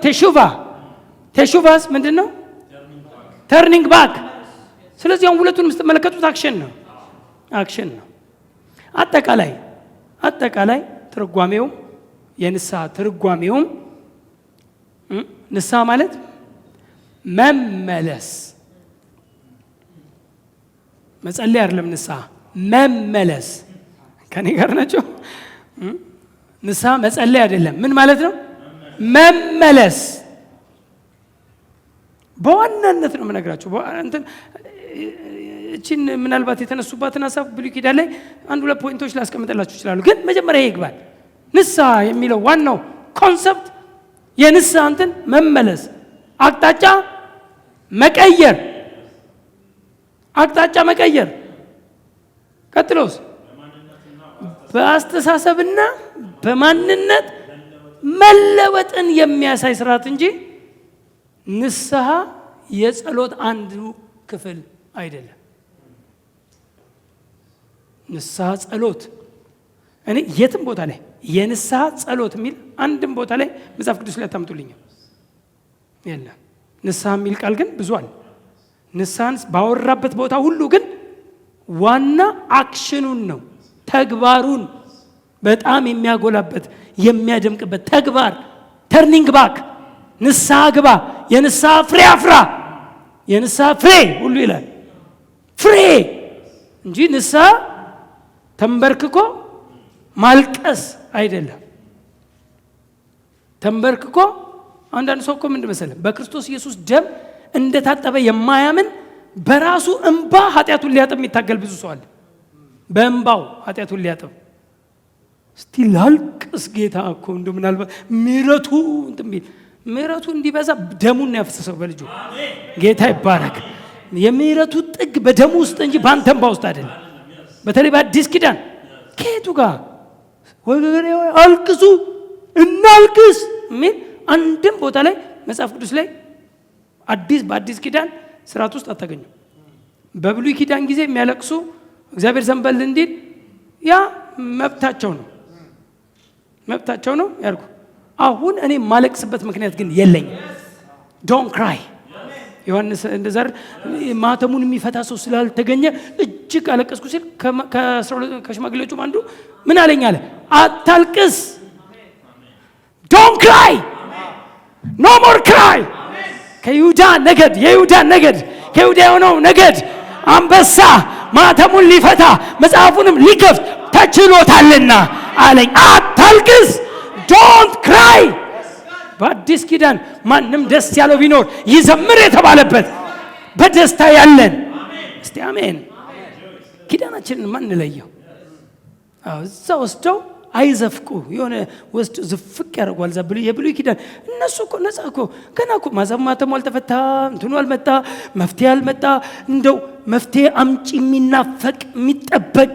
ቴሹቫስ ምንድን ነው? ተርኒንግ ባክ። ስለዚህ አሁን ሁለቱን የምትመለከቱት አክሽን ነው። አጠቃላይ ትርጓሜውም የንስሐ ትርጓሜውም ንስሐ ማለት መመለስ፣ መጸለይ አይደለም። ንስሐ መመለስ። ከኔ ጋር ናቸው? ንስሐ መጸለይ አይደለም። ምን ማለት ነው? መመለስ። በዋናነት ነው የምነግራችሁ። እቺን ምናልባት የተነሱባትን ሀሳብ ብሉይ ኪዳን ላይ 1-2 ፖይንቶች ላስቀምጥላችሁ ይችላሉ። ግን መጀመሪያ ይግባል። ንስሐ የሚለው ዋናው ኮንሰፕት የንስሐ መመለስ፣ አቅጣጫ መቀየር። ቀጥሎስ በአስተሳሰብና በማንነት መለወጥን የሚያሳይ ስርዓት እንጂ ንስሐ የጸሎት አንዱ ክፍል አይደለም። ንስሐ ጸሎት እኔ የትም ቦታ ላይ የንስሐ ጸሎት የሚል አንድም ቦታ ላይ መጽሐፍ ቅዱስ ላይ አታምጡልኝም። የለም። ንስሐ የሚል ቃል ግን ብዙ አለ። ንስሐን ባወራበት ቦታ ሁሉ ግን ዋና አክሽኑን ነው፣ ተግባሩን በጣም የሚያጎላበት የሚያደምቅበት ተግባር። ተርኒንግ ባክ፣ ንስሐ ግባ፣ የንስሐ ፍሬ አፍራ፣ የንስሐ ፍሬ ሁሉ ይላል። ፍሬ እንጂ ንስሐ ተንበርክኮ ማልቀስ አይደለም። ተንበርክኮ አንዳንድ ሰው እኮ ምንድን መሰለህ በክርስቶስ ኢየሱስ ደም እንደታጠበ የማያምን በራሱ እንባ ኃጢአቱን ሊያጥብ የሚታገል ብዙ ሰው አለ። በእንባው ኃጢአቱን ሊያጥብ እስቲ ላልቅስ ጌታ እኮ እንደው ምናልባት ምሕረቱ እንዲበዛ ደሙን ያፈሰሰው በልጁ። ጌታ ይባረክ። የምሕረቱ ጥግ በደሙ ውስጥ እንጂ በአንተ እንባ ውስጥ አይደለም። በተለይ በአዲስ ኪዳን ከየቱ ጋር ወገኔ አልቅሱ እናልቅስ የሚል አንድም ቦታ ላይ መጽሐፍ ቅዱስ ላይ በአዲስ ኪዳን ስርዓት ውስጥ አታገኙም። በብሉይ ኪዳን ጊዜ የሚያለቅሱ እግዚአብሔር ዘንበል እንዲል ያ መብታቸው ነው ያልኩ። አሁን እኔ ማለቅስበት ምክንያት ግን የለኝም። ዶንት ክራይ ዮሐንስ እንደዛር ማተሙን የሚፈታ ሰው ስላልተገኘ እጅግ አለቀስኩ ሲል ከሽማግሌዎቹም አንዱ ምን አለኝ አለ፣ አታልቅስ፣ ዶንት ክራይ፣ ኖ ሞር ክራይ። ከይሁዳ ነገድ ከይሁዳ የሆነው ነገድ አንበሳ ማተሙን ሊፈታ መጽሐፉንም ሊከፍት ተችሎታልና አለኝ፣ አታልቅስ፣ ዶንት ክራይ። በአዲስ ኪዳን ማንም ደስ ያለው ቢኖር ይዘምር የተባለበት በደስታ ያለን እስቲ አሜን። ኪዳናችንን ማን ለየው? እዛ ወስደው አይዘፍቁ የሆነ ወስዶ ዝፍቅ ያደርጓል። ዘብሉ የብሉይ ኪዳን እነሱ እኮ ነፃ እኮ ገና እኮ ማዘማተሙ አልተፈታ፣ እንትኑ አልመጣ፣ መፍትሄ አልመጣ። እንደው መፍትሄ አምጪ የሚናፈቅ የሚጠበቅ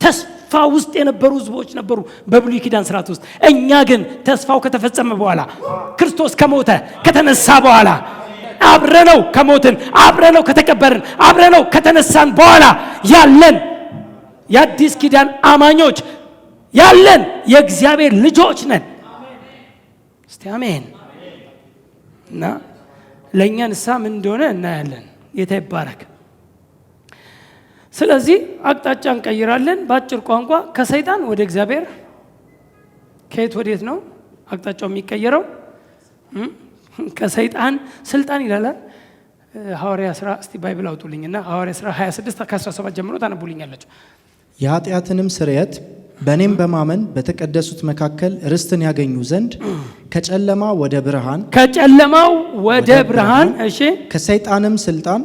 ተስፋ ውስጥ የነበሩ ህዝቦች ነበሩ በብሉይ ኪዳን ስርዓት ውስጥ። እኛ ግን ተስፋው ከተፈጸመ በኋላ ክርስቶስ ከሞተ ከተነሳ በኋላ አብረነው ከሞትን አብረነው ከተቀበርን አብረነው ከተነሳን በኋላ ያለን የአዲስ ኪዳን አማኞች ያለን የእግዚአብሔር ልጆች ነን። እስቲ አሜን። እና ለእኛ ንስሐ ምን እንደሆነ እናያለን። ጌታ ይባረክ። ስለዚህ አቅጣጫ እንቀይራለን። በአጭር ቋንቋ ከሰይጣን ወደ እግዚአብሔር፣ ከየት ወዴት ነው አቅጣጫው የሚቀየረው? ከሰይጣን ስልጣን ይላል ሐዋርያ ሥራ። እስቲ ባይብል አውጡልኝና ሐዋርያ ሥራ 26 ከ17 ጀምሮ ታነቡልኛላችሁ። የኃጢአትንም ስርየት በእኔም በማመን በተቀደሱት መካከል ርስትን ያገኙ ዘንድ ከጨለማው ወደ ብርሃን እሺ፣ ከሰይጣንም ስልጣን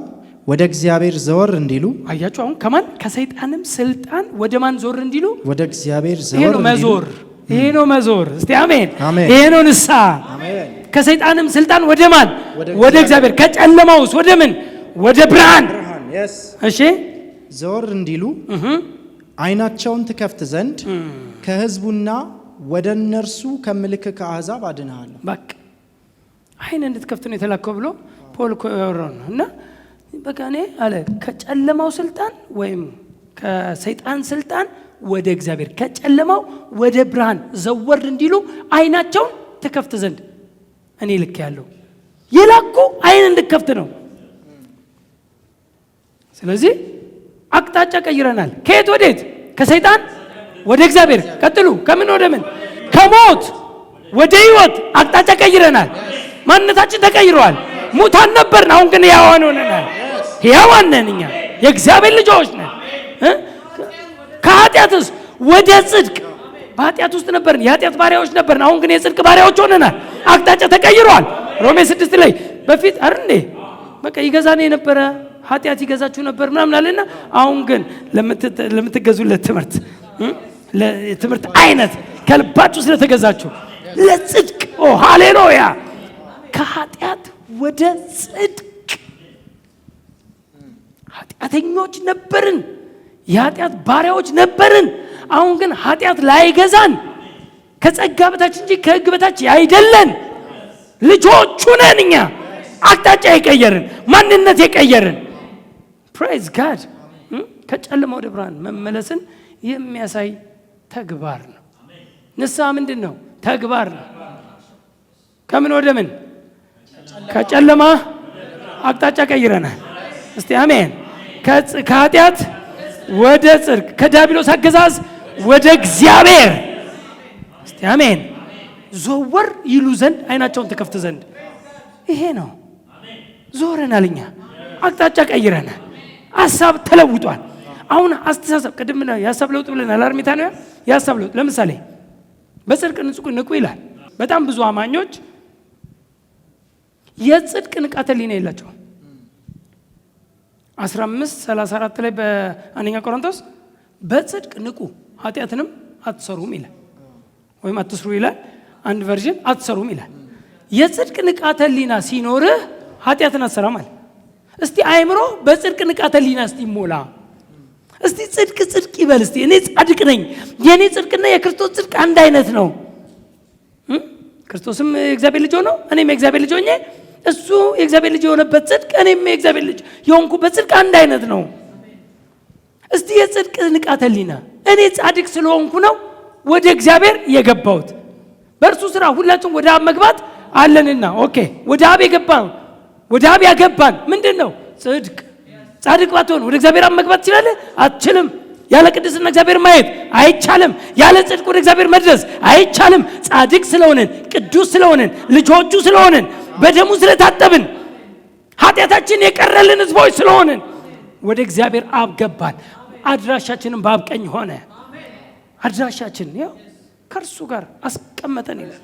ወደ እግዚአብሔር ዘወር እንዲሉ። አያችሁ አሁን ከማን ከሰይጣንም ስልጣን ወደ ማን ዞር እንዲሉ? ወደ እግዚአብሔር ዘወር እንዲሉ። ይሄ ነው መዞር። እስቲ አሜን። ይሄ ነው ንስሐ። ከሰይጣንም ስልጣን ወደ ማን? ወደ እግዚአብሔር። ከጨለማውስ ወደ ምን? ወደ ብርሃን። እሺ ዘወር እንዲሉ ዓይናቸውን ትከፍት ዘንድ ከሕዝቡና ወደ እነርሱ ከምልክ ከአሕዛብ አድንሃለሁ። በቃ ዓይን እንድትከፍት ነው የተላከው ብሎ ፖል እኮ ያወራው ነው። እና በቃ እኔ አለ ከጨለማው ስልጣን ወይም ከሰይጣን ስልጣን ወደ እግዚአብሔር፣ ከጨለማው ወደ ብርሃን ዘወር እንዲሉ ዓይናቸውን ትከፍት ዘንድ እኔ ልክ ያለው የላኩ ዓይን እንድትከፍት ነው። ስለዚህ አቅጣጫ ቀይረናል። ከየት ወዴት? ከሰይጣን ወደ እግዚአብሔር። ቀጥሉ። ከምን ወደ ምን? ከሞት ወደ ሕይወት አቅጣጫ ቀይረናል። ማንነታችን ተቀይሯል። ሙታን ነበርን፣ አሁን ግን ሕያዋን ሆነናል። ሕያዋን ነን፣ እኛ የእግዚአብሔር ልጆች ነን። ከኃጢአትስ ወደ ጽድቅ። በኃጢአት ውስጥ ነበርን፣ የኃጢአት ባሪያዎች ነበርን፣ አሁን ግን የጽድቅ ባሪያዎች ሆነናል። አቅጣጫ ተቀይሯል። ሮሜ 6 ላይ በፊት አርንዴ በቃ ይገዛኔ የነበረ ኃጢአት ይገዛችሁ ነበር ምናምን አለና አሁን ግን ለምትገዙለት ትምህርት አይነት ከልባችሁ ስለተገዛችሁ ለጽድቅ ሃሌሉያ፣ ከኃጢአት ወደ ጽድቅ። ኃጢአተኞች ነበርን፣ የኃጢአት ባሪያዎች ነበርን። አሁን ግን ኃጢአት ላይገዛን ከጸጋ በታች እንጂ ከሕግ በታች አይደለን፣ ልጆቹ ነን እኛ። አቅጣጫ የቀየርን፣ ማንነት የቀየርን። ፕሬዝ ጋድ። ከጨለማ ወደ ብርሃን መመለስን የሚያሳይ ተግባር ነው። ንስሐ ምንድን ነው? ተግባር ነው። ከምን ወደ ምን? ከጨለማ አቅጣጫ ቀይረናል። እስቲ አሜን። ከኃጢአት ወደ ጽድቅ፣ ከዲያብሎስ አገዛዝ ወደ እግዚአብሔር። እስቲ አሜን። ዘወር ይሉ ዘንድ ዓይናቸውን ትከፍት ዘንድ። ይሄ ነው። ዞረናል፣ እኛ አቅጣጫ ቀይረናል። ሀሳብ ተለውጧል። አሁን አስተሳሰብ ቅድም የሀሳብ ለውጥ ብለናል። አርሚታ ነው የሀሳብ ለውጥ። ለምሳሌ በጽድቅ ንቁ ይላል። በጣም ብዙ አማኞች የጽድቅ ንቃተ ህሊና የላቸውም። 15:34 ላይ በአንደኛ ቆሮንቶስ በጽድቅ ንቁ ኃጢአትንም አትሰሩም ይላል፣ ወይም አትስሩ ይላል። አንድ ቨርዥን አትሰሩም ይላል። የጽድቅ ንቃተ ህሊና ሲኖርህ ኃጢአትን አትሰራም ማለት። እስቲ አይምሮ በጽድቅ ንቃተ ህሊና እስቲ ሞላ። እስቲ ጽድቅ ይበል። እስቲ እኔ ጻድቅ ነኝ፣ የኔ ጽድቅና የክርስቶስ ጽድቅ አንድ አይነት ነው። ክርስቶስም የእግዚአብሔር ልጅ ሆኖ እኔም የእግዚአብሔር ልጅ ሆኜ እሱ የእግዚአብሔር ልጅ የሆነበት ጽድቅ እኔም የእግዚአብሔር ልጅ የሆንኩበት ጽድቅ አንድ አይነት ነው። እስቲ የጽድቅ ንቃተ ህሊና እኔ ጻድቅ ስለሆንኩ ነው ወደ እግዚአብሔር የገባሁት። በእርሱ ስራ ሁላችን ወደ አብ መግባት አለንና ኦኬ፣ ወደ አብ የገባ ወደ አብ ያገባን ምንድን ነው? ጽድቅ። ጻድቅ ባትሆን ወደ እግዚአብሔር አብ መግባት ትችላለህ? አትችልም። ያለ ቅድስና እግዚአብሔር ማየት አይቻልም። ያለ ጽድቅ ወደ እግዚአብሔር መድረስ አይቻልም። ጻድቅ ስለሆነን፣ ቅዱስ ስለሆነን፣ ልጆቹ ስለሆነን፣ በደሙ ስለታጠብን፣ ኃጢአታችን የቀረልን ሕዝቦች ስለሆነን ወደ እግዚአብሔር አብ ገባን። አድራሻችንን በአብ ቀኝ ሆነ። አድራሻችን ያው ከእርሱ ጋር አስቀመጠን ይላል።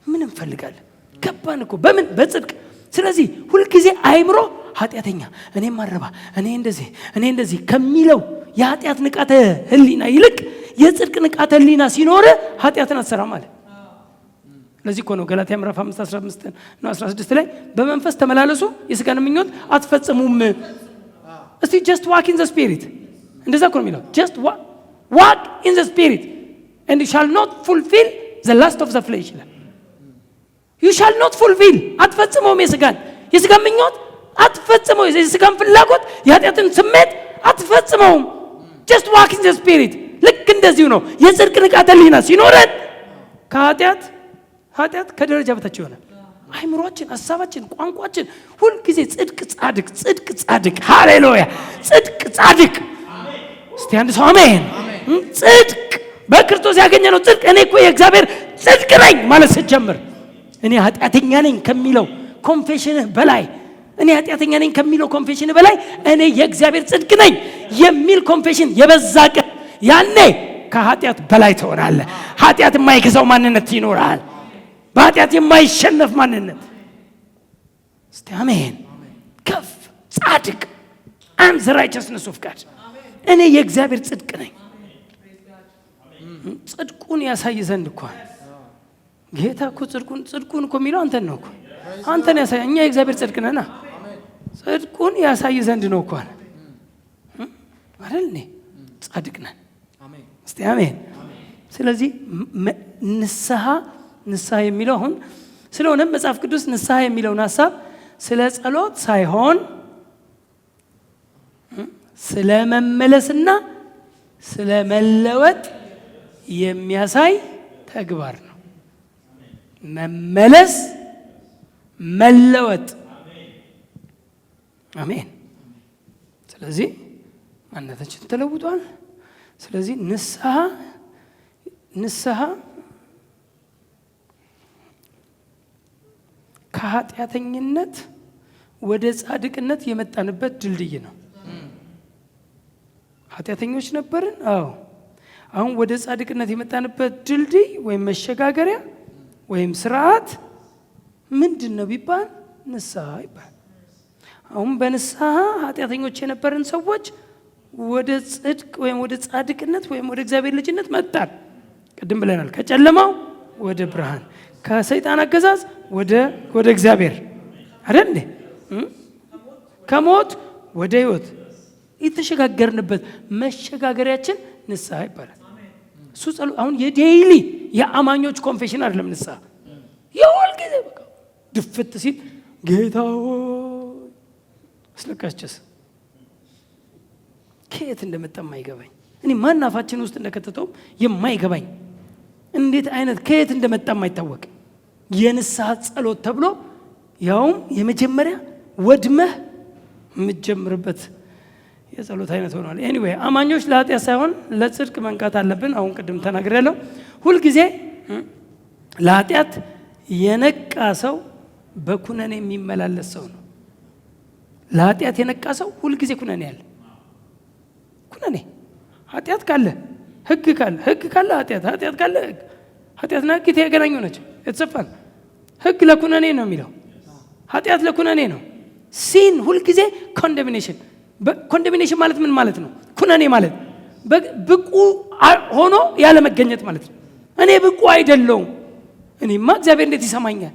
ምን እንፈልጋለን? ገባን እኮ በምን? በጽድቅ። ስለዚህ ሁልጊዜ አይምሮ ኃጢአተኛ፣ እኔ ማረባ፣ እኔ እንደዚህ ከሚለው የኃጢአት ንቃተ ህሊና ይልቅ የጽድቅ ንቃተ ህሊና ሲኖር ኃጢአትን አትሰራም ማለት። ለዚህ እኮ ነው ገላትያ ምዕራፍ 5:15 እና 16 ላይ በመንፈስ ተመላለሱ የሥጋን ምኞት አትፈጽሙም። እስቲ just walk in the spirit እንደዛ እኮ ነው የሚለው። just walk in the spirit and you shall not fulfill the lust of the flesh ይላል። you shall not fulfill አትፈጽመውም የሥጋን ምኞት አትፈጽመው፣ የሥጋን ፍላጎት የኃጢአትን ስሜት አትፈጽመውም። just walk in the spirit። ልክ እንደዚሁ ነው የጽድቅ ንቃተ ህሊና ሲኖረን ኃጢአት ከደረጃ በታች ይሆናል። አይምሮአችን፣ ሐሳባችን፣ ቋንቋችን ሁልጊዜ ጽድቅ ጻድቅ። ሃሌሉያ! ጽድቅ ጻድቅ። እስቲ አንድ ሰው አሜን። ጽድቅ በክርስቶስ ያገኘነው ጽድቅ። እኔ እኮ የእግዚአብሔር ጽድቅ ነኝ ማለት ስትጀምር እኔ ኃጢአተኛ ነኝ ከሚለው ኮንፌሽንህ በላይ እኔ ኃጢአተኛ ነኝ ከሚለው ኮንፌሽን በላይ እኔ የእግዚአብሔር ጽድቅ ነኝ የሚል ኮንፌሽን የበዛ ቀን ያኔ ከኃጢአት በላይ ትሆናለህ። ኃጢአት የማይገዛው ማንነት ይኖራል። በኃጢአት የማይሸነፍ ማንነት። እስቲ አሜን። ከፍ ጻድቅ I'm the righteousness of God። እኔ የእግዚአብሔር ጽድቅ ነኝ። ጽድቁን ያሳይ ዘንድ እኮ ጌታ እኮ ጽድቁን እኮ የሚለው አንተን ነው እኮ አንተን ያሳይ። እኛ የእግዚአብሔር ጽድቅ ነና ጽድቁን ያሳይ ዘንድ ነው እኮ አይደል? ጻድቅ ነን። እስቲ አሜን። ስለዚህ ንስሐ የሚለው አሁን ስለሆነም መጽሐፍ ቅዱስ ንስሐ የሚለውን ሐሳብ ስለ ጸሎት ሳይሆን ስለ መመለስና ስለ መለወጥ የሚያሳይ ተግባር ነው። መመለስ፣ መለወጥ። አሜን። ስለዚህ ማንነታችን ተለውጧል። ስለዚህ ንስሐ ከኃጢአተኝነት ወደ ጻድቅነት የመጣንበት ድልድይ ነው። ኃጢአተኞች ነበርን። አሁን ወደ ጻድቅነት የመጣንበት ድልድይ ወይም መሸጋገሪያ ወይም ስርዓት ምንድን ነው ቢባል ንስሐ ይባል። አሁን በንስሐ ኃጢአተኞች የነበርን ሰዎች ወደ ጽድቅ ወይም ወደ ጻድቅነት ወይም ወደ እግዚአብሔር ልጅነት መጣን። ቅድም ብለናል። ከጨለማው ወደ ብርሃን፣ ከሰይጣን አገዛዝ ወደ እግዚአብሔር አይደል እንዴ? ከሞት ወደ ህይወት የተሸጋገርንበት መሸጋገሪያችን ንስሐ ይባላል። እሱ ጸሎት አሁን የዴይሊ የአማኞች ኮንፌሽን አይደለም። ንስሐ የሁል ጊዜ በቃ ድፍት ሲል ጌታ ሆይ አስለቃሽ ጭስ ከየት እንደመጣ የማይገባኝ እኔ ማን አፋችን ውስጥ እንደከተተው የማይገባኝ እንዴት አይነት ከየት እንደመጣ የማይታወቅ የንስሐ ጸሎት ተብሎ ያውም የመጀመሪያ ወድመህ የምትጀምርበት የጸሎት አይነት ሆኗል። ኤኒዌይ አማኞች ለኃጢአት ሳይሆን ለጽድቅ መንቃት አለብን። አሁን ቅድም ተናግሬያለሁ። ሁልጊዜ ለኃጢአት የነቃ ሰው በኩነኔ የሚመላለስ ሰው ነው። ለኃጢአት የነቃ ሰው ሁልጊዜ ኩነኔ ያለ ኩነኔ። ኃጢአት ካለ ህግ ካለ ኃጢአት ካለ ህግ። ኃጢአትና ህግ የተገናኙ ናቸው። የተሰፋን ህግ ለኩነኔ ነው የሚለው፣ ኃጢአት ለኩነኔ ነው። ሲን ሁልጊዜ ኮንደሚኔሽን። ኮንደሚኔሽን ማለት ምን ማለት ነው? ኩነኔ ማለት ብቁ ሆኖ ያለ መገኘት ማለት ነው። እኔ ብቁ አይደለሁም። እኔማ እግዚአብሔር እንዴት ይሰማኛል?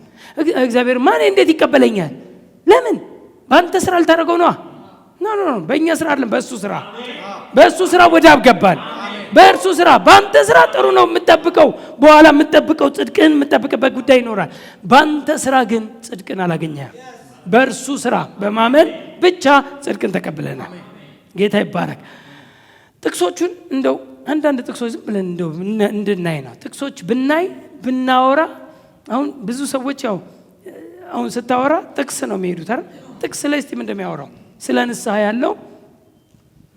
እግዚአብሔር ማን እንዴት ይቀበለኛል? ለምን? በአንተ ስራ አልታረገው ነዋ። ኖ በእኛ ስራ አይደለም፣ በእሱ ስራ ወደ አብ ገባን። በእርሱ ስራ፣ በአንተ ስራ ጥሩ ነው የምጠብቀው፣ በኋላ የምጠብቀው ጽድቅን የምጠብቅበት ጉዳይ ይኖራል። በአንተ ስራ ግን ጽድቅን አላገኘህም። በእርሱ ስራ በማመን ብቻ ጽድቅን ተቀብለናል። ጌታ ይባረክ። ጥቅሶቹን እንደው አንዳንድ ጥቅሶች ዝም ብለን እንደው እንድናይ ነው። ጥቅሶች ብናወራ አሁን ብዙ ሰዎች ያው አሁን ስታወራ ጥቅስ ነው የሚሄዱት አይደል? ጥቅስ ላይ እስቲ ምን እንደሚያወራው ስለ ንስሐ ያለው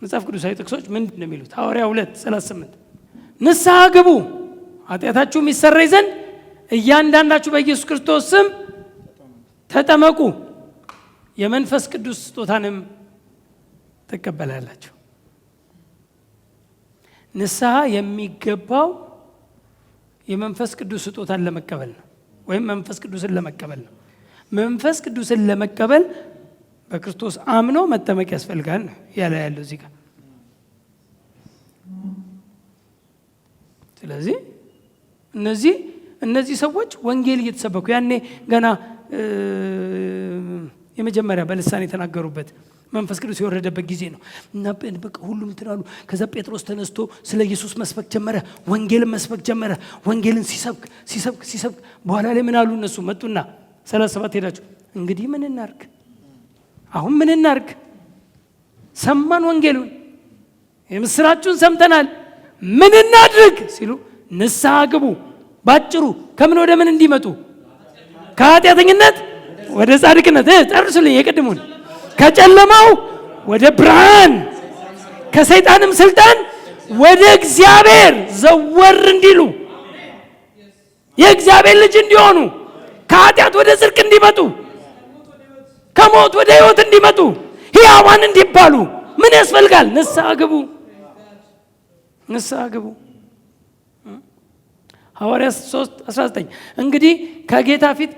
መጽሐፍ ቅዱሳዊ ጥቅሶች ምንድን ነው የሚሉት? ሐዋርያው 2:38 ንስሐ ግቡ ኃጢአታችሁም ይሰረይ ዘንድ እያንዳንዳችሁ በኢየሱስ ክርስቶስ ስም ተጠመቁ የመንፈስ ቅዱስ ስጦታንም ትቀበላላችሁ። ንስሐ የሚገባው የመንፈስ ቅዱስ ስጦታን ለመቀበል ነው፣ ወይም መንፈስ ቅዱስን ለመቀበል ነው። መንፈስ ቅዱስን ለመቀበል በክርስቶስ አምኖ መጠመቅ ያስፈልጋል ነው ያለው እዚህ ጋር። ስለዚህ እነዚህ ሰዎች ወንጌል እየተሰበኩ ያኔ ገና የመጀመሪያ በልሳን የተናገሩበት መንፈስ ቅዱስ የወረደበት ጊዜ ነው እና በቃ ሁሉም ትናሉ። ከዛ ጴጥሮስ ተነስቶ ስለ ኢየሱስ መስበክ ጀመረ፣ ወንጌልን መስበክ ጀመረ። ወንጌልን ሲሰብክ በኋላ ላይ ምን አሉ? እነሱ መጡና 37 ሄዳችሁ እንግዲህ ምን እናርግ? አሁን ምን እናርግ? ሰማን፣ ወንጌሉን የምስራችሁን ሰምተናል፣ ምን እናድርግ ሲሉ ንስሐ ግቡ። ባጭሩ ከምን ወደ ምን እንዲመጡ? ከኃጢአተኝነት ወደ ጻድቅነት። ጨርሱልኝ የቀድሙን። ከጨለማው ወደ ብርሃን፣ ከሰይጣንም ስልጣን ወደ እግዚአብሔር ዘወር እንዲሉ፣ የእግዚአብሔር ልጅ እንዲሆኑ፣ ከኃጢአት ወደ ጽድቅ እንዲመጡ፣ ከሞት ወደ ሕይወት እንዲመጡ፣ ሕያዋን እንዲባሉ ምን ያስፈልጋል? ንስሐ ግቡ። ንስሐ ግቡ። ሐዋርያት 3:19 እንግዲህ ከጌታ ፊት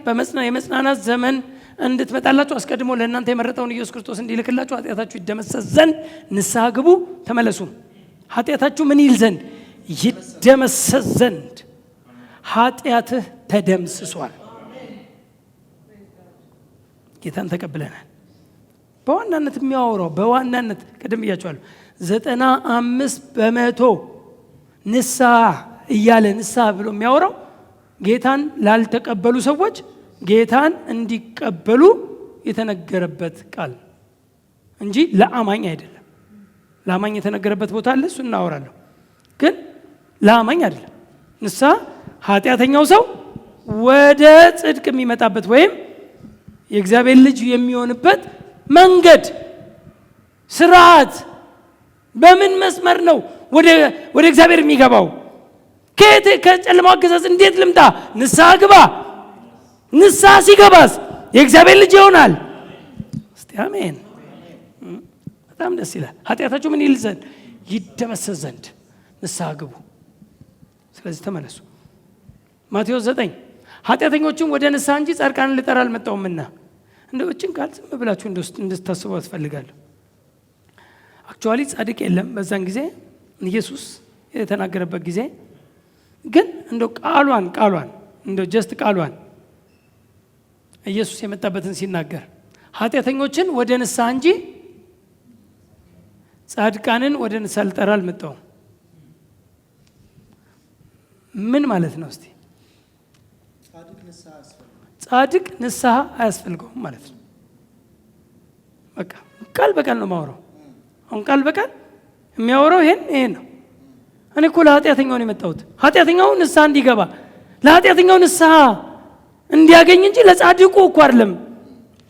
የመጽናናት ዘመን እንድትመጣላችሁ አስቀድሞ ለእናንተ የመረጠውን ኢየሱስ ክርስቶስ እንዲልክላችሁ ኃጢአታችሁ ይደመሰስ ዘንድ ንስሐ ግቡ፣ ተመለሱ። ኃጢአታችሁ ምን ይል ዘንድ? ይደመሰስ ዘንድ። ኃጢአትህ ተደምስሷል። ጌታን ተቀብለናል። በዋናነት የሚያወራው በዋናነት ቅድም ብያቸዋለሁ 95% ንስሐ እያለ ንስሐ ብሎ የሚያወራው ጌታን ላልተቀበሉ ሰዎች ጌታን እንዲቀበሉ የተነገረበት ቃል እንጂ ለአማኝ አይደለም። ለአማኝ የተነገረበት ቦታ አለ፣ እሱ እናወራለሁ። ግን ለአማኝ አይደለም። ንስሐ ኃጢአተኛው ሰው ወደ ጽድቅ የሚመጣበት ወይም የእግዚአብሔር ልጅ የሚሆንበት መንገድ፣ ስርዓት። በምን መስመር ነው ወደ እግዚአብሔር የሚገባው? ከጨለማው አገዛዝ እንዴት ልምጣ? ንስሐ ግባ። ንስሐ ሲገባስ የእግዚአብሔር ልጅ ይሆናል። እስቲ አሜን። በጣም ደስ ይላል። ኃጢአታችሁ ምን ይል ዘንድ? ይደመሰስ ዘንድ ንስሐ ግቡ። ስለዚህ ተመለሱ። ማቴዎስ 9 ኃጢአተኞችን ወደ ንስሐ እንጂ ጻድቃንን ልጠራ አልመጣሁምና። እንደው እችን ቃል ዝም ብላችሁ እንድታስቡ አስፈልጋለሁ። አክቹዋሊ ጻድቅ የለም በዛን ጊዜ ኢየሱስ የተናገረበት ጊዜ። ግን እንደው ቃሏን እንደው ጀስት ቃሏን ኢየሱስ የመጣበትን ሲናገር ኃጢአተኞችን ወደ ንስሐ እንጂ ጻድቃንን ወደ ንስሐ ልጠራ አልመጣሁም። ምን ማለት ነው? እስቲ ጻድቅ ንስሐ አያስፈልገውም ማለት ነው። በቃ ቃል በቃል ነው ማወራው። አሁን ቃል በቃል የሚያወራው ይሄን ነው። እኔ እኮ ለኃጢአተኛው ነው የመጣሁት። ኃጢአተኛው ንስሐ እንዲገባ፣ ለኃጢአተኛው ንስሐ እንዲያገኝ እንጂ ለጻድቁ እኮ አይደለም።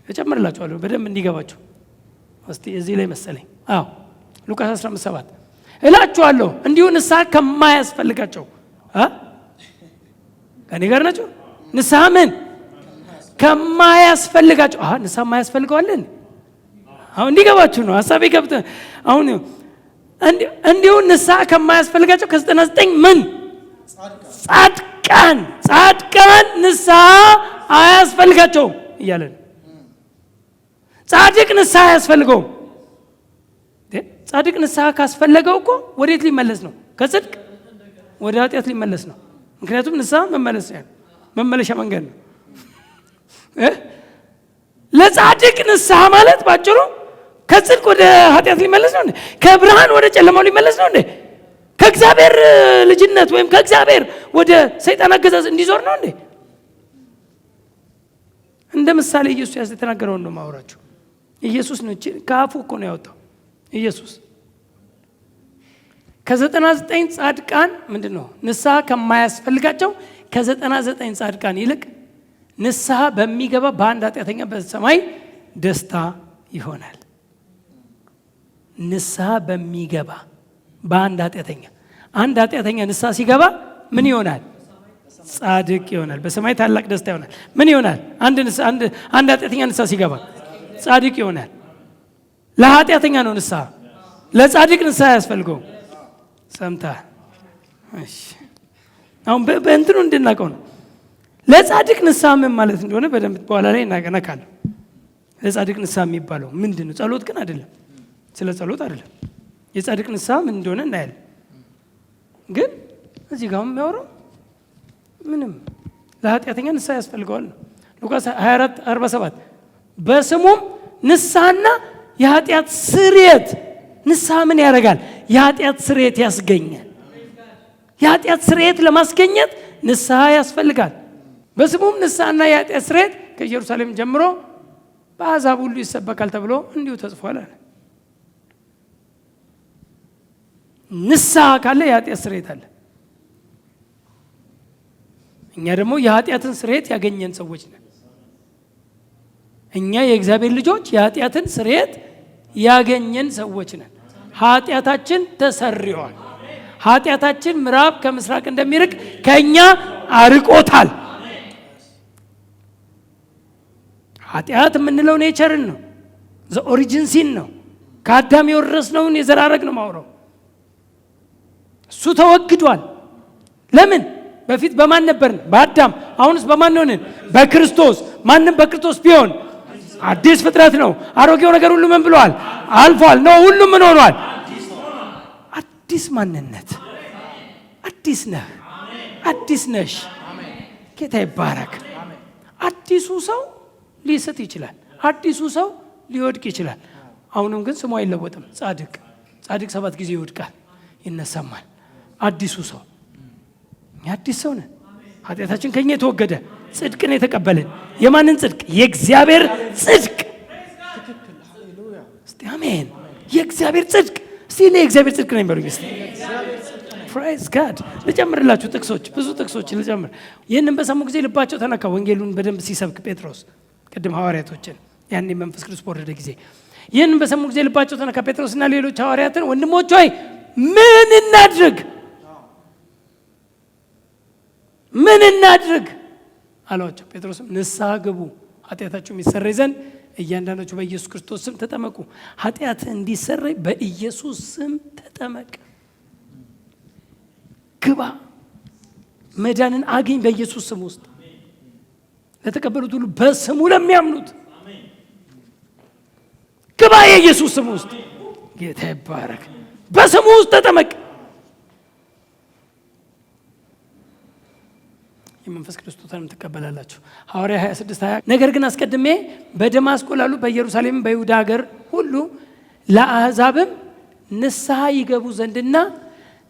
እጨምርላችኋለሁ በደንብ እንዲገባችሁ። እስቲ እዚህ ላይ መሰለኝ። አዎ ሉቃስ 15:7 እላችኋለሁ እንዲሁ ንስሐ ከማያስፈልጋቸው ከኔ ጋር ናቸው። ንስሐ ምን ከማያስፈልጋቸው? ንስሐ የማያስፈልገዋለን። አሁን እንዲገባችሁ ነው ሐሳቤ ገብቶ አሁን እንዲሁ ንስሐ ከማያስፈልጋቸው ከ99 ምን ጻድቃን ንስሐ አያስፈልጋቸውም እያለን። ጻድቅ ንስሐ አያስፈልገውም። ጻድቅ ንስሐ ካስፈለገው እኮ ወዴት ሊመለስ ነው? ከጽድቅ ወደ ኃጢአት ሊመለስ ነው። ምክንያቱም ንስሐ መመለሻ መንገድ ነው። ለጻድቅ ንስሐ ማለት ባጭሩ ከጽድቅ ወደ ኃጢአት ሊመለስ ነው እንዴ? ከብርሃን ወደ ጨለማው ሊመለስ ነው እንዴ? ከእግዚአብሔር ልጅነት ወይም ከእግዚአብሔር ወደ ሰይጣን አገዛዝ እንዲዞር ነው እንዴ? እንደ ምሳሌ ኢየሱስ የተናገረውን ነው ማውራችሁ። ኢየሱስ ነው ከአፉ እኮ ነው ያወጣው። ኢየሱስ ከ99 ጻድቃን ምንድን ነው ንስሐ ከማያስፈልጋቸው ከ99 ጻድቃን ይልቅ ንስሐ በሚገባ በአንድ ኃጢአተኛ በሰማይ ደስታ ይሆናል። ንስሐ በሚገባ በአንድ ኃጢአተኛ፣ አንድ ኃጢአተኛ ንስሐ ሲገባ ምን ይሆናል? ጻድቅ ይሆናል። በሰማይ ታላቅ ደስታ ይሆናል። ምን ይሆናል? አንድ ኃጢአተኛ ንስሐ ሲገባ ጻድቅ ይሆናል። ለኃጢአተኛ ነው ንስሐ፣ ለጻድቅ ንስሐ ያስፈልገው። ሰምተሃል? እሺ፣ አሁን በእንትኑ እንድናውቀው ነው። ለጻድቅ ንስሐ ምን ማለት እንደሆነ በደንብ በኋላ ላይ እናቀነካለሁ። ለጻድቅ ንስሐ የሚባለው ምንድን ነው? ጸሎት ግን አይደለም። ስለ ጸሎት አይደለም። የጻድቅ ንስሐ ምን እንደሆነ እናያለን። ግን እዚህ ጋር የሚያወራው ምንም ለኃጢአተኛ ንስሐ ያስፈልገዋል ነው። ሉቃስ 24:47 በስሙም ንስሐና የኃጢአት ስርየት። ንስሐ ምን ያደርጋል? የኃጢአት ስርየት ያስገኛል። የኃጢአት ስርየት ለማስገኘት ንስሐ ያስፈልጋል። በስሙም ንስሐና የኃጢአት ስርየት ከኢየሩሳሌም ጀምሮ በአሕዛብ ሁሉ ይሰበካል ተብሎ እንዲሁ ተጽፏል አለ። ንስሐ ካለ የኃጢአት ስርየት አለ። እኛ ደግሞ የኃጢአትን ስርየት ያገኘን ሰዎች ነን። እኛ የእግዚአብሔር ልጆች የኃጢአትን ስርየት ያገኘን ሰዎች ነን። ኃጢአታችን ተሰርዮአል። ኃጢአታችን ምዕራብ ከምስራቅ እንደሚርቅ ከእኛ አርቆታል። ኃጢአት የምንለው ኔቸርን ነው፣ ዘኦሪጂን ሲን ነው። ከአዳም የወረስነውን የዘራረግ ነው ማውራው። እሱ ተወግዷል። ለምን? በፊት በማን ነበርን? በአዳም። አሁንስ በማን ሆንን? በክርስቶስ። ማንም በክርስቶስ ቢሆን አዲስ ፍጥረት ነው። አሮጌው ነገር ሁሉ ምን ብሏል? አልፏል። ነው ሁሉም ምን ሆኗል? አዲስ ማንነት። አዲስ ነህ፣ አዲስ ነሽ። ጌታ ይባረክ። አዲሱ ሰው ሊስት ይችላል። አዲሱ ሰው ሊወድቅ ይችላል። አሁንም ግን ስሙ አይለወጥም። ጻድቅ 7 ጊዜ ይወድቃል፣ ይነሳማል። አዲሱ ሰው አዲስ ሰው ነን። ኃጢአታችን ከኛ የተወገደ ጽድቅን የተቀበልን። የማንን ጽድቅ? የእግዚአብሔር ጽድቅ። እስቲ አሜን። የእግዚአብሔር ጽድቅ። እስቲ እኔ የእግዚአብሔር ጽድቅ ነኝ በሉኝ እስቲ። ፕራይዝ ጋድ። ልጨምርላችሁ ጥቅሶች፣ ብዙ ጥቅሶች ልጨምር። ይህንን በሰሙ ጊዜ ልባቸው ተነካ። ወንጌሉን በደንብ ሲሰብክ ጴጥሮስ ቅድም ሐዋርያቶችን ያኔ መንፈስ ቅዱስ በወረደ ጊዜ ይህንን በሰሙ ጊዜ ልባቸው ተነካ። ጴጥሮስና ሌሎች ሐዋርያትን ወንድሞች ሆይ ምን እናድርግ? ምን እናድርግ አሏቸው። ጴጥሮስም ንስሐ ግቡ፣ ኃጢአታችሁ የሚሰረይ ዘንድ እያንዳንዳችሁ በኢየሱስ ክርስቶስ ስም ተጠመቁ። ኃጢአት እንዲሰረይ በኢየሱስ ስም ተጠመቅ። ግባ፣ መዳንን አግኝ በኢየሱስ ስም ውስጥ ለተቀበሉት ሁሉ በስሙ ለሚያምኑት ግባ፣ የኢየሱስ ስም ውስጥ። ጌታ ይባረክ። በስሙ ውስጥ ተጠመቅ። የመንፈስ ቅዱስ ስጦታንም ትቀበላላችሁ። ሐዋርያ 26:20 ነገር ግን አስቀድሜ በደማስቆ ላሉ በኢየሩሳሌም በይሁዳ ሀገር ሁሉ ለአሕዛብም ንስሐ ይገቡ ዘንድና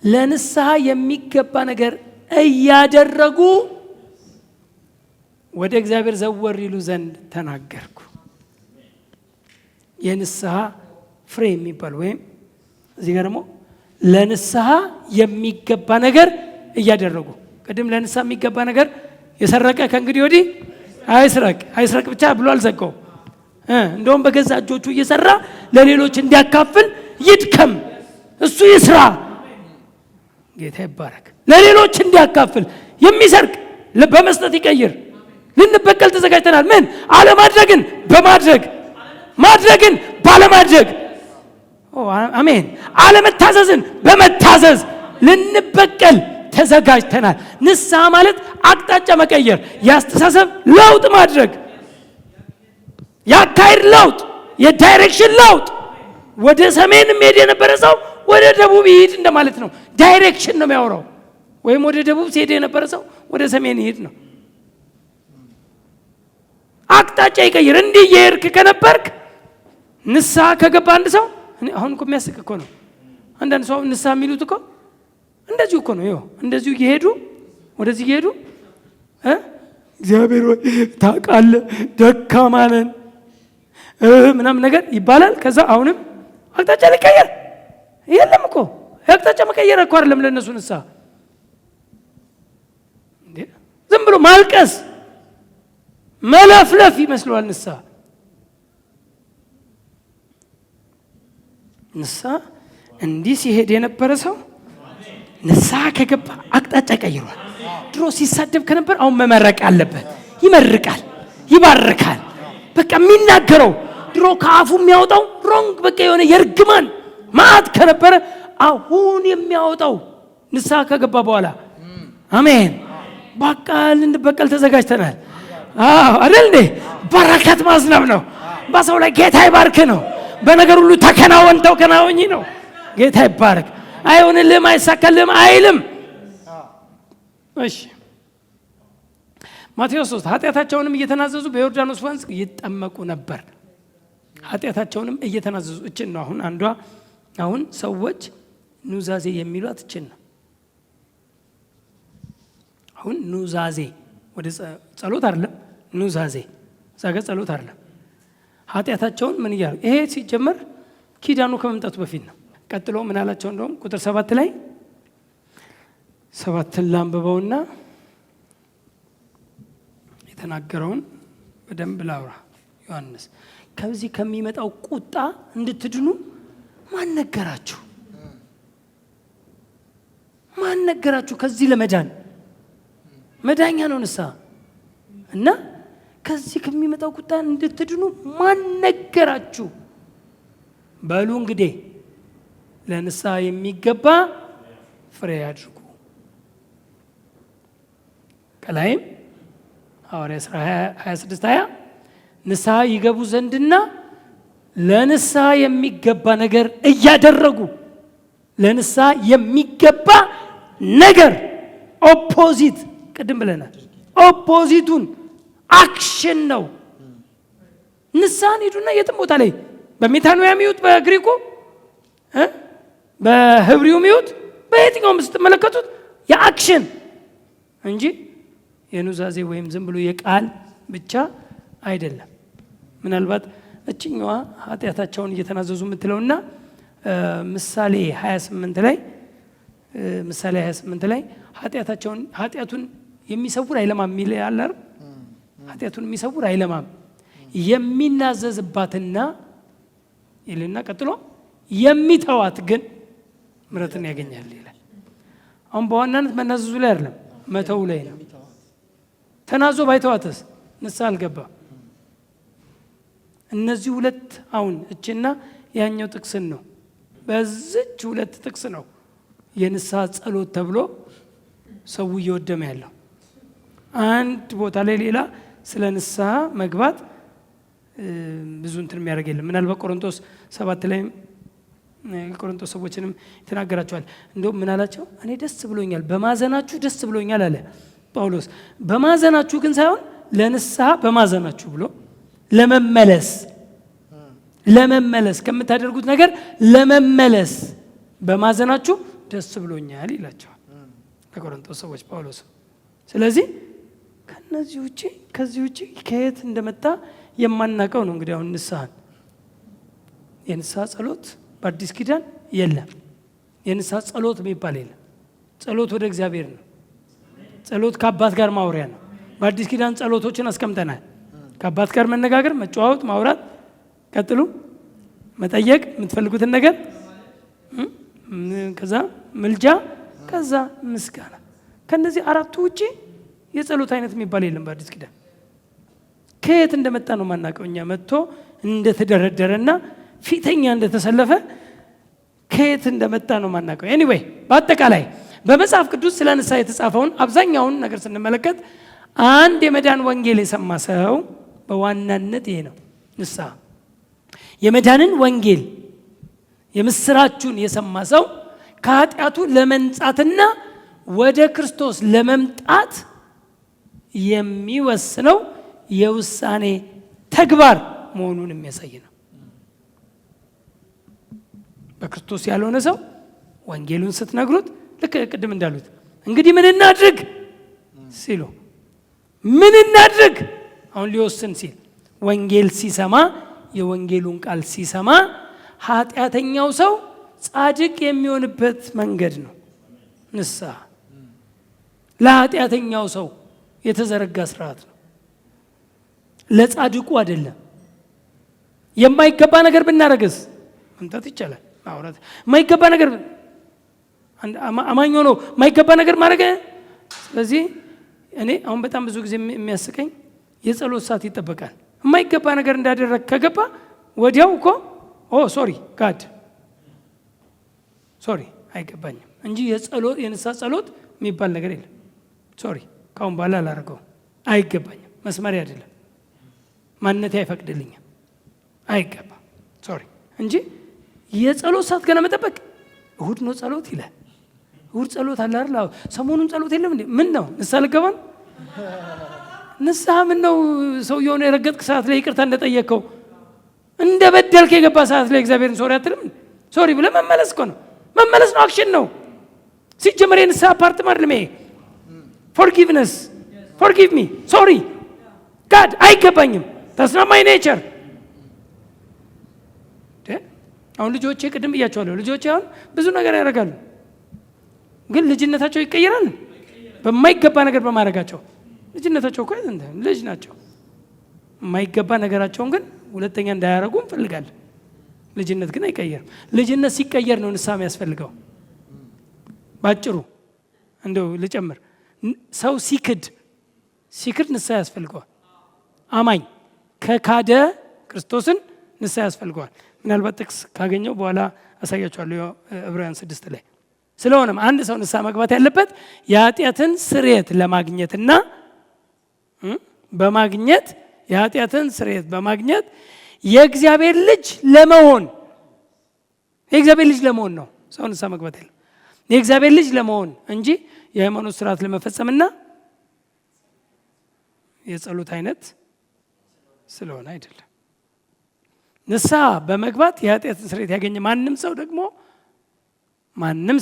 ለንስሐ የሚገባ ነገር እያደረጉ ወደ እግዚአብሔር ዘወር ይሉ ዘንድ ተናገርኩ። የንስሐ ፍሬ የሚባል ወይም እዚህ ጋር ደግሞ ለንስሐ የሚገባ ነገር እያደረጉ። ቅድም ለንስሐ የሚገባ ነገር የሰረቀ ከእንግዲህ ወዲህ አይስረቅ ብቻ ብሎ አልዘጋው። እንደውም በገዛ እጆቹ እየሰራ ለሌሎች እንዲያካፍል ይድከም፣ እሱ ይስራ። ጌታ ይባረክ። ለሌሎች እንዲያካፍል የሚሰርቅ በመስጠት ይቀይር። ልንበቀል ተዘጋጅተናል። ምን? አለማድረግን በማድረግ ማድረግን ባለማድረግ። አሜን። አለመታዘዝን በመታዘዝ ልንበቀል ተዘጋጅተናል። ንስሐ ማለት አቅጣጫ መቀየር፣ የአስተሳሰብ ለውጥ ማድረግ፣ የአካሄድ ለውጥ፣ የዳይሬክሽን ለውጥ። ወደ ሰሜን መሄድ የነበረ ሰው ወደ ደቡብ ይሄድ እንደማለት ነው። ዳይሬክሽን ነው የሚያወራው። ወይም ወደ ደቡብ ሲሄድ የነበረ ሰው ወደ ሰሜን ይሄድ ነው። አቅጣጫ ይቀይር። እንዲህ እየሄድክ ከነበርክ ንስሐ ከገባ አንድ ሰው አሁን እኮ የሚያስቅ እኮ ነው። አንዳንድ ሰው ንስሐ የሚሉት እኮ እንደዚሁ እኮ ነው። ይኸው እንደዚሁ እየሄዱ ወደዚህ እየሄዱ እግዚአብሔር ወይ ታውቃለህ ደካማ ነን ምናምን ነገር ይባላል። ከዛ አሁንም አቅጣጫ ሊቀየር የለም እኮ። አቅጣጫ መቀየር እኮ አይደለም ለእነሱ ንስሐ። ዝም ብሎ ማልቀስ መለፍለፍ ይመስለዋል ንስሐ። ንስሐ እንዲህ ሲሄድ የነበረ ሰው ንስሐ ከገባ አቅጣጫ ቀይሯል። ድሮ ሲሳደብ ከነበር አሁን መመረቅ አለበት። ይመርቃል፣ ይባርካል። በቃ የሚናገረው ድሮ ከአፉ የሚያወጣው ሮንግ በቃ የሆነ የርግማን ማዕት ከነበረ አሁን የሚያወጣው ንስሐ ከገባ በኋላ አሜን። በቃ ልንበቀል ተዘጋጅተናል። አይደል እንዴ? በረከት ማዝነብ ነው። በሰው ላይ ጌታ ይባርክ ነው። በነገር ሁሉ ተከናወን ተከናወኝ ነው። ጌታ ይባርክ። አይሆንልህም አይሳካልህም አይልም። እሺ ማቴዎስ 3 ኃጢአታቸውንም እየተናዘዙ በዮርዳኖስ ወንዝ ይጠመቁ ነበር። ኃጢአታቸውንም እየተናዘዙ እችን ነው አሁን አንዷ አሁን ሰዎች ኑዛዜ የሚሏት እችን ነው። አሁን ኑዛዜ ወደ ጸሎት አይደለም፣ ኑዛዜ ዛጋ ጸሎት አይደለም። ኃጢአታቸውን ምን ይያሉ? ይሄ ሲጀመር ኪዳኑ ከመምጣቱ በፊት ነው። ቀጥሎ ምን አላቸው? እንደውም ቁጥር 7 ላይ 7ን ላንብበውና የተናገረውን በደንብ ላውራ። ዮሐንስ ከዚህ ከሚመጣው ቁጣ እንድትድኑ ማን ነገራችሁ? ማን ነገራችሁ? ከዚህ ለመዳን መዳኛ ነው ንስሐ እና ከዚህ ከሚመጣው ቁጣ እንድትድኑ ማን ነገራችሁ? በሉ እንግዲህ ለንስሐ የሚገባ ፍሬ አድርጉ። ከላይም ሐዋርያ ሥራ 26:20 ንስሐ ይገቡ ዘንድና ለንስሐ የሚገባ ነገር እያደረጉ ለንስሐ የሚገባ ነገር ኦፖዚት ቅድም ብለናል። ኦፖዚቱን አክሽን ነው። ንስሐን ሄዱና የትም ቦታ ላይ በሜታኖያ ሚዩት በግሪኩ በህብሪው ሚዩት በየትኛውም ስትመለከቱት የአክሽን እንጂ የኑዛዜ ወይም ዝም ብሎ የቃል ብቻ አይደለም። ምናልባት እችኛዋ ኃጢአታቸውን እየተናዘዙ የምትለውና ምሳሌ 28 ላይ ኃጢአቱን የሚሰውር አይለማም የሚል ያለ አይደል? ኃጢአቱን የሚሰውር አይለማም የሚናዘዝባትና ይልና ቀጥሎ የሚተዋት ግን ምሕረትን ያገኛል ይላል። አሁን በዋናነት መናዘዙ ላይ አይደለም መተው ላይ ነው። ተናዞ ባይተዋትስ ንስሐ አልገባ። እነዚህ ሁለት አሁን እችና ያኛው ጥቅስን ነው። በዚች ሁለት ጥቅስ ነው የንስሐ ጸሎት ተብሎ ሰው እየወደመ ያለው። አንድ ቦታ ላይ ሌላ ስለ ንስሐ መግባት ብዙ እንትን የሚያደርግ የለም። ምናልባት ቆሮንቶስ 7 ላይ ቆሮንቶስ ሰዎችንም ይተናገራቸዋል። እንደውም ምን አላቸው? እኔ ደስ ብሎኛል፣ በማዘናችሁ ደስ ብሎኛል አለ ጳውሎስ። በማዘናችሁ ግን ሳይሆን ለንስሐ በማዘናችሁ ብሎ ለመመለስ ከምታደርጉት ነገር ለመመለስ በማዘናችሁ ደስ ብሎኛል ይላቸዋል ለቆሮንቶስ ሰዎች ጳውሎስ። ስለዚህ ከዚህ ውጪ ከየት እንደመጣ የማናውቀው ነው። እንግዲህ አሁን የንስሐ ጸሎት በአዲስ ኪዳን የለም። የንስሐ ጸሎት የሚባል የለም። ጸሎት ወደ እግዚአብሔር ነው። ጸሎት ከአባት ጋር ማውሪያ ነው። በአዲስ ኪዳን ጸሎቶችን አስቀምጠናል። ከአባት ጋር መነጋገር፣ መጨዋወት፣ ማውራት፣ ቀጥሉ መጠየቅ የምትፈልጉትን ነገር፣ ከዛ ምልጃ፣ ከዛ ምስጋና። ከነዚህ አራቱ ውጪ የጸሎት አይነት የሚባል የለም በአዲስ ኪዳን። ከየት እንደመጣ ነው ማናውቀው። እኛ መጥቶ እንደተደረደረና ፊተኛ እንደተሰለፈ ከየት እንደመጣ ነው ማናውቀው። ኤኒዌይ በአጠቃላይ በመጽሐፍ ቅዱስ ስለ ንስሐ የተጻፈውን አብዛኛውን ነገር ስንመለከት አንድ የመዳን ወንጌል የሰማ ሰው በዋናነት ይሄ ነው። ንስሐ የመዳንን ወንጌል የምስራቹን የሰማ ሰው ከኃጢአቱ ለመንጻትና ወደ ክርስቶስ ለመምጣት የሚወስነው የውሳኔ ተግባር መሆኑን የሚያሳይ ነው። በክርስቶስ ያልሆነ ሰው ወንጌሉን ስትነግሩት ልክ ቅድም እንዳሉት እንግዲህ ምን እናድርግ ሲሉ ምን እናድርግ አሁን ሊወስን ሲል ወንጌል ሲሰማ የወንጌሉን ቃል ሲሰማ ኃጢአተኛው ሰው ጻድቅ የሚሆንበት መንገድ ነው ንስሐ። ለኃጢአተኛው ሰው የተዘረጋ ስርዓት ነው። ለጻድቁ አይደለም። የማይገባ ነገር ብናረግስ መምጣት ይቻላል። ማውራት የማይገባ ነገር አማኝ ሆኖ የማይገባ ነገር ማድረግ። ስለዚህ እኔ አሁን በጣም ብዙ ጊዜ የሚያስቀኝ የጸሎት ሰዓት ይጠበቃል። የማይገባ ነገር እንዳደረግ ከገባ ወዲያው እኮ ሶሪ ጋድ ሶሪ አይገባኝም እንጂ የንስሐ ጸሎት የሚባል ነገር የለም። ሶሪ ካሁን በኋላ አላደርገውም፣ አይገባኝም፣ መስመሪያ አይደለም፣ ማንነቴ አይፈቅድልኝም፣ አይገባ ሶሪ እንጂ የጸሎት ሰዓት ገና መጠበቅ። እሁድ ነው ጸሎት ይላል። እሁድ ጸሎት አለ አይደል? ሰሞኑን ጸሎት የለም እንዴ? ምን ነው ንስሐ ልገባ ነው? ንስሐ ምን ነው? ሰውየውን የረገጥክ ሰዓት ላይ ይቅርታ እንደጠየቀው እንደ በደልክ የገባ ሰዓት ላይ እግዚአብሔርን ሶሪ አትልም? ሶሪ ብለህ መመለስ እኮ ነው። መመለስ ነው፣ አክሽን ነው። ሲጀመር የንስሐ ፓርት አይደለም ይሄ። ፎርጊቭነስ ፎርጊቭ ሚ ሶሪ ጋድ አይገባኝም፣ ታስና ማይ ኔቸር። አሁን ልጆቼ ቅድም ብያቸዋለሁ። ልጆቼ አሁን ብዙ ነገር ያደርጋሉ፣ ግን ልጅነታቸው ይቀየራል በማይገባ ነገር በማድረጋቸው። ልጅነታቸው እኮ ልጅ ናቸው። የማይገባ ነገራቸውን ግን ሁለተኛ እንዳያደርጉ እንፈልጋለን። ልጅነት ግን አይቀየርም። ልጅነት ሲቀየር ነው ንስሐ የሚያስፈልገው። ባጭሩ እንደው ልጨምር፣ ሰው ሲክድ ንስሐ ያስፈልገዋል። አማኝ ከካደ ክርስቶስን ንስሐ ያስፈልገዋል። ምናልባት ጥቅስ ካገኘው በኋላ አሳያችኋለሁ ዕብራውያን 6 ላይ። ስለሆነም አንድ ሰው ንስሐ መግባት ያለበት የኃጢአትን ስርየት ለማግኘትና በማግኘት የኃጢአትን ስርየት በማግኘት የእግዚአብሔር ልጅ ለመሆን ነው። ሰው ንስሐ መግባት ያለ የእግዚአብሔር ልጅ ለመሆን እንጂ የሃይማኖት ስርዓት ለመፈጸምና የጸሎት አይነት ስለሆነ አይደለም። ንስሐ በመግባት የኃጢአትን ስርየት ያገኘ ማንም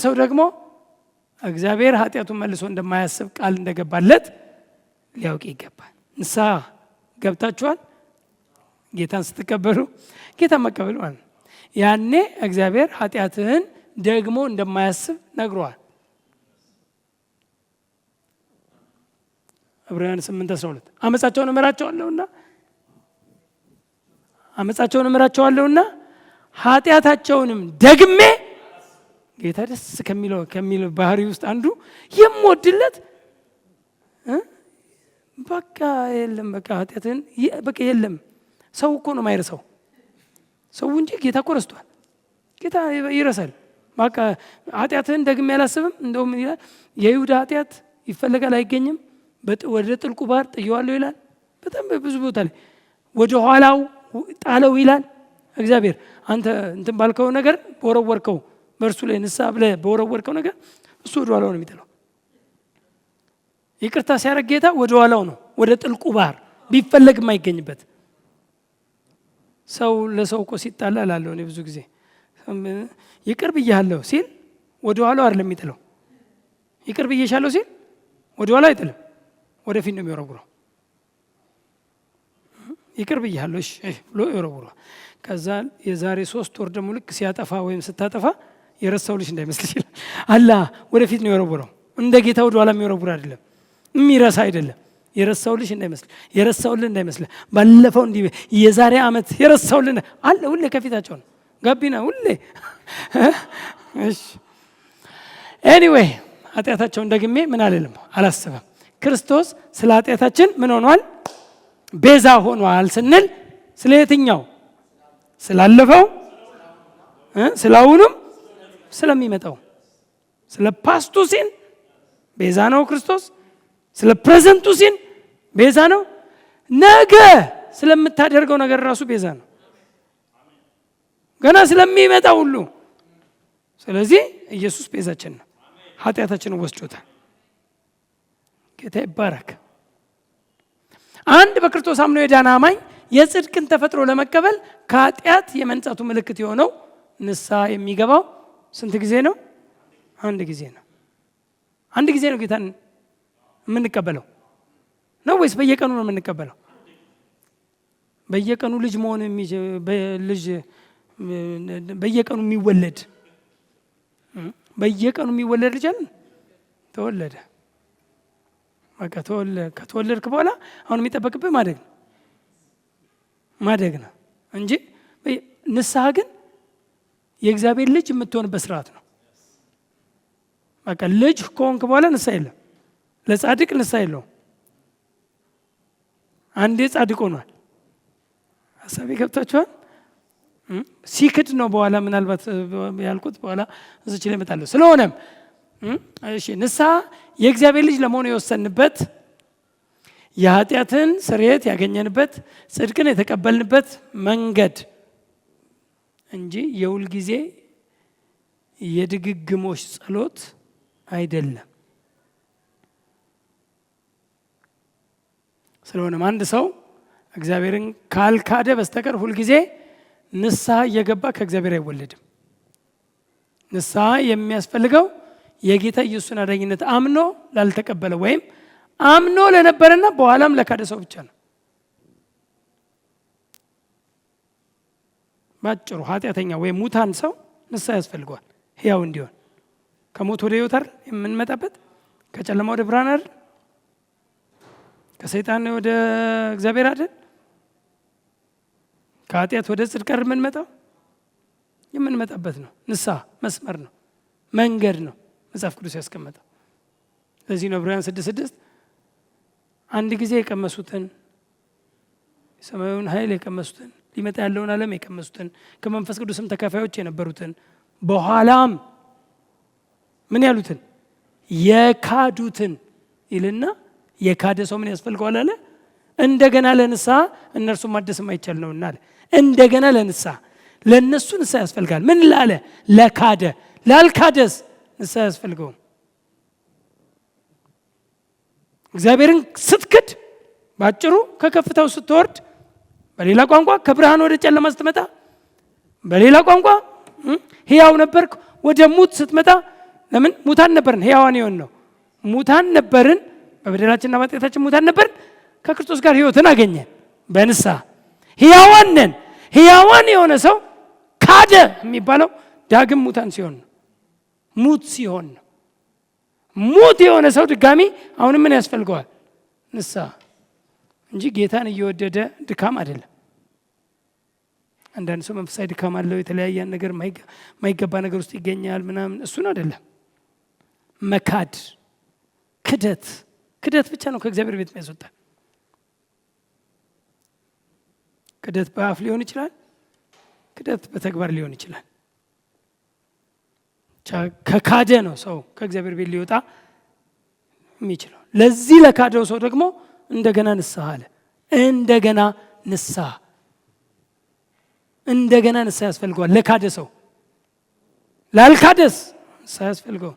ሰው ደግሞ እግዚአብሔር ኃጢአቱን መልሶ እንደማያስብ ቃል እንደገባለት ሊያውቅ ይገባል። ንስሐ ገብታችኋል? ጌታን ስትቀበሉ ጌታን መቀበል ማለት ነው። ያኔ እግዚአብሔር ኃጢአትህን ደግሞ እንደማያስብ ነግሯል። ዕብራውያን 8:12 አመፃቸውን እምራቸዋለሁና ኃጢአታቸውንም ደግሜ ጌታ ደስ ከሚለው ባህሪ ውስጥ አንዱ የምወድለት በቃ የለም በቃ ኃጢአትን በቃ የለም። ሰው እኮ ነው የማይረሳው ሰው እንጂ ጌታ እኮ ረስቷል። ጌታ ይረሳል። በቃ ኃጢአትህን ደግሜ አላስብም። እንደውም ይላል የይሁዳ ኃጢአት ይፈለጋል አይገኝም፣ ወደ ጥልቁ ባህር ጥየዋለሁ ይላል። በጣም ብዙ ቦታ ላይ ወደ ኋላው ጣለው ይላል እግዚአብሔር። አንተ እንትን ባልከው ነገር በወረወርከው በእርሱ ላይ ንስሐ ብለህ በወረወርከው ነገር እሱ ወደ ኋላው ነው የሚጥለው። ይቅርታ ሲያደርግ ጌታ ወደ ኋላው ነው፣ ወደ ጥልቁ ባህር ቢፈለግ የማይገኝበት። ሰው ለሰው እኮ ሲጣላ እላለሁ እኔ ብዙ ጊዜ ይቅር ብዬሃለሁ ሲል ወደ ኋላው አይደለም የሚጥለው። ይቅር ብዬሻለሁ ሲል ወደ ኋላው አይጥልም፣ ወደፊት ነው የሚወረውረው። ይቅር ብዬሃለሁ እሺ ብሎ ይወረውረዋል። ከዛ የዛሬ 3 ወር ደግሞ ልክ ሲያጠፋ ወይም ስታጠፋ የረሳው ልጅ እንዳይመስል ይችላል አላ ወደፊት ነው የወረውረው። እንደ ጌታ ወደ ኋላ የሚወረውር አይደለም፣ የሚረሳ አይደለም። የረሳው ልጅ እንዳይመስል የረሳውልን እንዳይመስል ባለፈው እንዲህ የዛሬ ዓመት የረሳውልን አለ ሁሌ ከፊታቸው ነው ጋቢና ሁሌ እሺ ኤኒዌይ ኃጢአታቸውን ደግሜ ምን አልልም አላስብም። ክርስቶስ ስለ ኃጢአታችን ምን ሆኗል? ቤዛ ሆኗል ስንል ስለ የትኛው? ስላለፈው፣ ስላሁኑም፣ ስለሚመጣው። ስለ ፓስቱ ሲን ቤዛ ነው ክርስቶስ። ስለ ፕሬዘንቱ ሲን ቤዛ ነው። ነገ ስለምታደርገው ነገር ራሱ ቤዛ ነው፣ ገና ስለሚመጣ ሁሉ። ስለዚህ ኢየሱስ ቤዛችን ነው፣ ኃጢአታችንን ወስዶታል። ጌታ ይባረክ። አንድ በክርስቶስ አምኖ የዳነ አማኝ የጽድቅን ተፈጥሮ ለመቀበል ከኃጢአት የመንጻቱ ምልክት የሆነው ንስሐ የሚገባው ስንት ጊዜ ነው? አንድ ጊዜ ነው። አንድ ጊዜ ነው ጌታን የምንቀበለው ነው ወይስ በየቀኑ ነው የምንቀበለው? በየቀኑ ልጅ መሆን በየቀኑ የሚወለድ ልጅ አለ? ተወለደ። በቃ ከተወለድክ በኋላ አሁን የሚጠበቅብህ ማደግ ነው። ማደግ ነው እንጂ ንስሐ ግን የእግዚአብሔር ልጅ የምትሆንበት ስርዓት ነው። በቃ ልጅ ከሆንክ በኋላ ንስሐ የለም። ለጻድቅ ንስሐ የለውም። አንዴ ጻድቅ ሆኗል። ሀሳቤ ገብታችኋል? ሲክድ ነው በኋላ ምናልባት ያልኩት በኋላ እዚች ላይ እመጣለሁ። ስለሆነም እሺ ንስሐ የእግዚአብሔር ልጅ ለመሆኑ የወሰንበት የኃጢአትን ስርየት ያገኘንበት ጽድቅን የተቀበልንበት መንገድ እንጂ የሁል ጊዜ የድግግሞሽ ጸሎት አይደለም። ስለሆነም አንድ ሰው እግዚአብሔርን ካልካደ በስተቀር ሁል ጊዜ ንስሐ እየገባ ከእግዚአብሔር አይወለድም። ንስሐ የሚያስፈልገው የጌታ ኢየሱስን አዳኝነት አምኖ ላልተቀበለ ወይም አምኖ ለነበረና በኋላም ለካደ ሰው ብቻ ነው። ባጭሩ ኃጢአተኛ ወይም ሙታን ሰው ንስሐ ያስፈልገዋል ሕያው እንዲሆን። ከሞት ወደ ሕይወት አይደል የምንመጣበት? ከጨለማ ወደ ብርሃን አይደል? ከሰይጣን ወደ እግዚአብሔር አይደል? ከኃጢአት ወደ ጽድቅ አይደል የምንመጣበት ነው። ንስሐ መስመር ነው፣ መንገድ ነው መጽሐፍ ቅዱስ ያስቀመጠው። ለዚህ ነው ዕብራውያን 6:6 አንድ ጊዜ የቀመሱትን የሰማያዊውን ኃይል የቀመሱትን ሊመጣ ያለውን ዓለም የቀመሱትን ከመንፈስ ቅዱስም ተካፋዮች የነበሩትን በኋላም ምን ያሉትን የካዱትን ይልና የካደ ሰው ምን ያስፈልገዋል አለ? እንደገና ለንስሐ እነርሱ ማደስ የማይቻል ነውና አለ። እንደገና ለንስሐ ለነሱ ንስሐ ያስፈልጋል። ምን ላለ? ለካደ። ላልካደስ ንስሐ ያስፈልገውም። እግዚአብሔርን ስትክድ ባጭሩ ከከፍታው ስትወርድ፣ በሌላ ቋንቋ ከብርሃን ወደ ጨለማ ስትመጣ፣ በሌላ ቋንቋ ሕያው ነበርክ ወደ ሙት ስትመጣ። ለምን ሙታን ነበርን? ሕያዋን ይሆን ነው። ሙታን ነበርን፣ በበደላችንና በኃጢአታችን ሙታን ነበርን። ከክርስቶስ ጋር ሕይወትን አገኘን በንስሐ ሕያዋን ነን። ሕያዋን የሆነ ሰው ካደ የሚባለው ዳግም ሙታን ሲሆን ነው፣ ሙት ሲሆን ነው። ሙት የሆነ ሰው ድጋሚ አሁንም ምን ያስፈልገዋል? ንስሐ እንጂ ጌታን እየወደደ ድካም አይደለም። አንዳንድ ሰው መንፈሳዊ ድካም አለው፣ የተለያየ ነገር ማይገባ ነገር ውስጥ ይገኛል ምናምን፣ እሱን አይደለም። መካድ ክደት ብቻ ነው ከእግዚአብሔር ቤት የሚያስወጣ። ክደት በአፍ ሊሆን ይችላል፣ ክደት በተግባር ሊሆን ይችላል። ከካደ ነው ሰው ከእግዚአብሔር ቤት ሊወጣ የሚችለው። ለዚህ ለካደው ሰው ደግሞ እንደገና ንስሐ አለ። እንደገና ንስሐ ያስፈልገዋል ለካደ ሰው። ላልካደስ ንስሐ ያስፈልገው።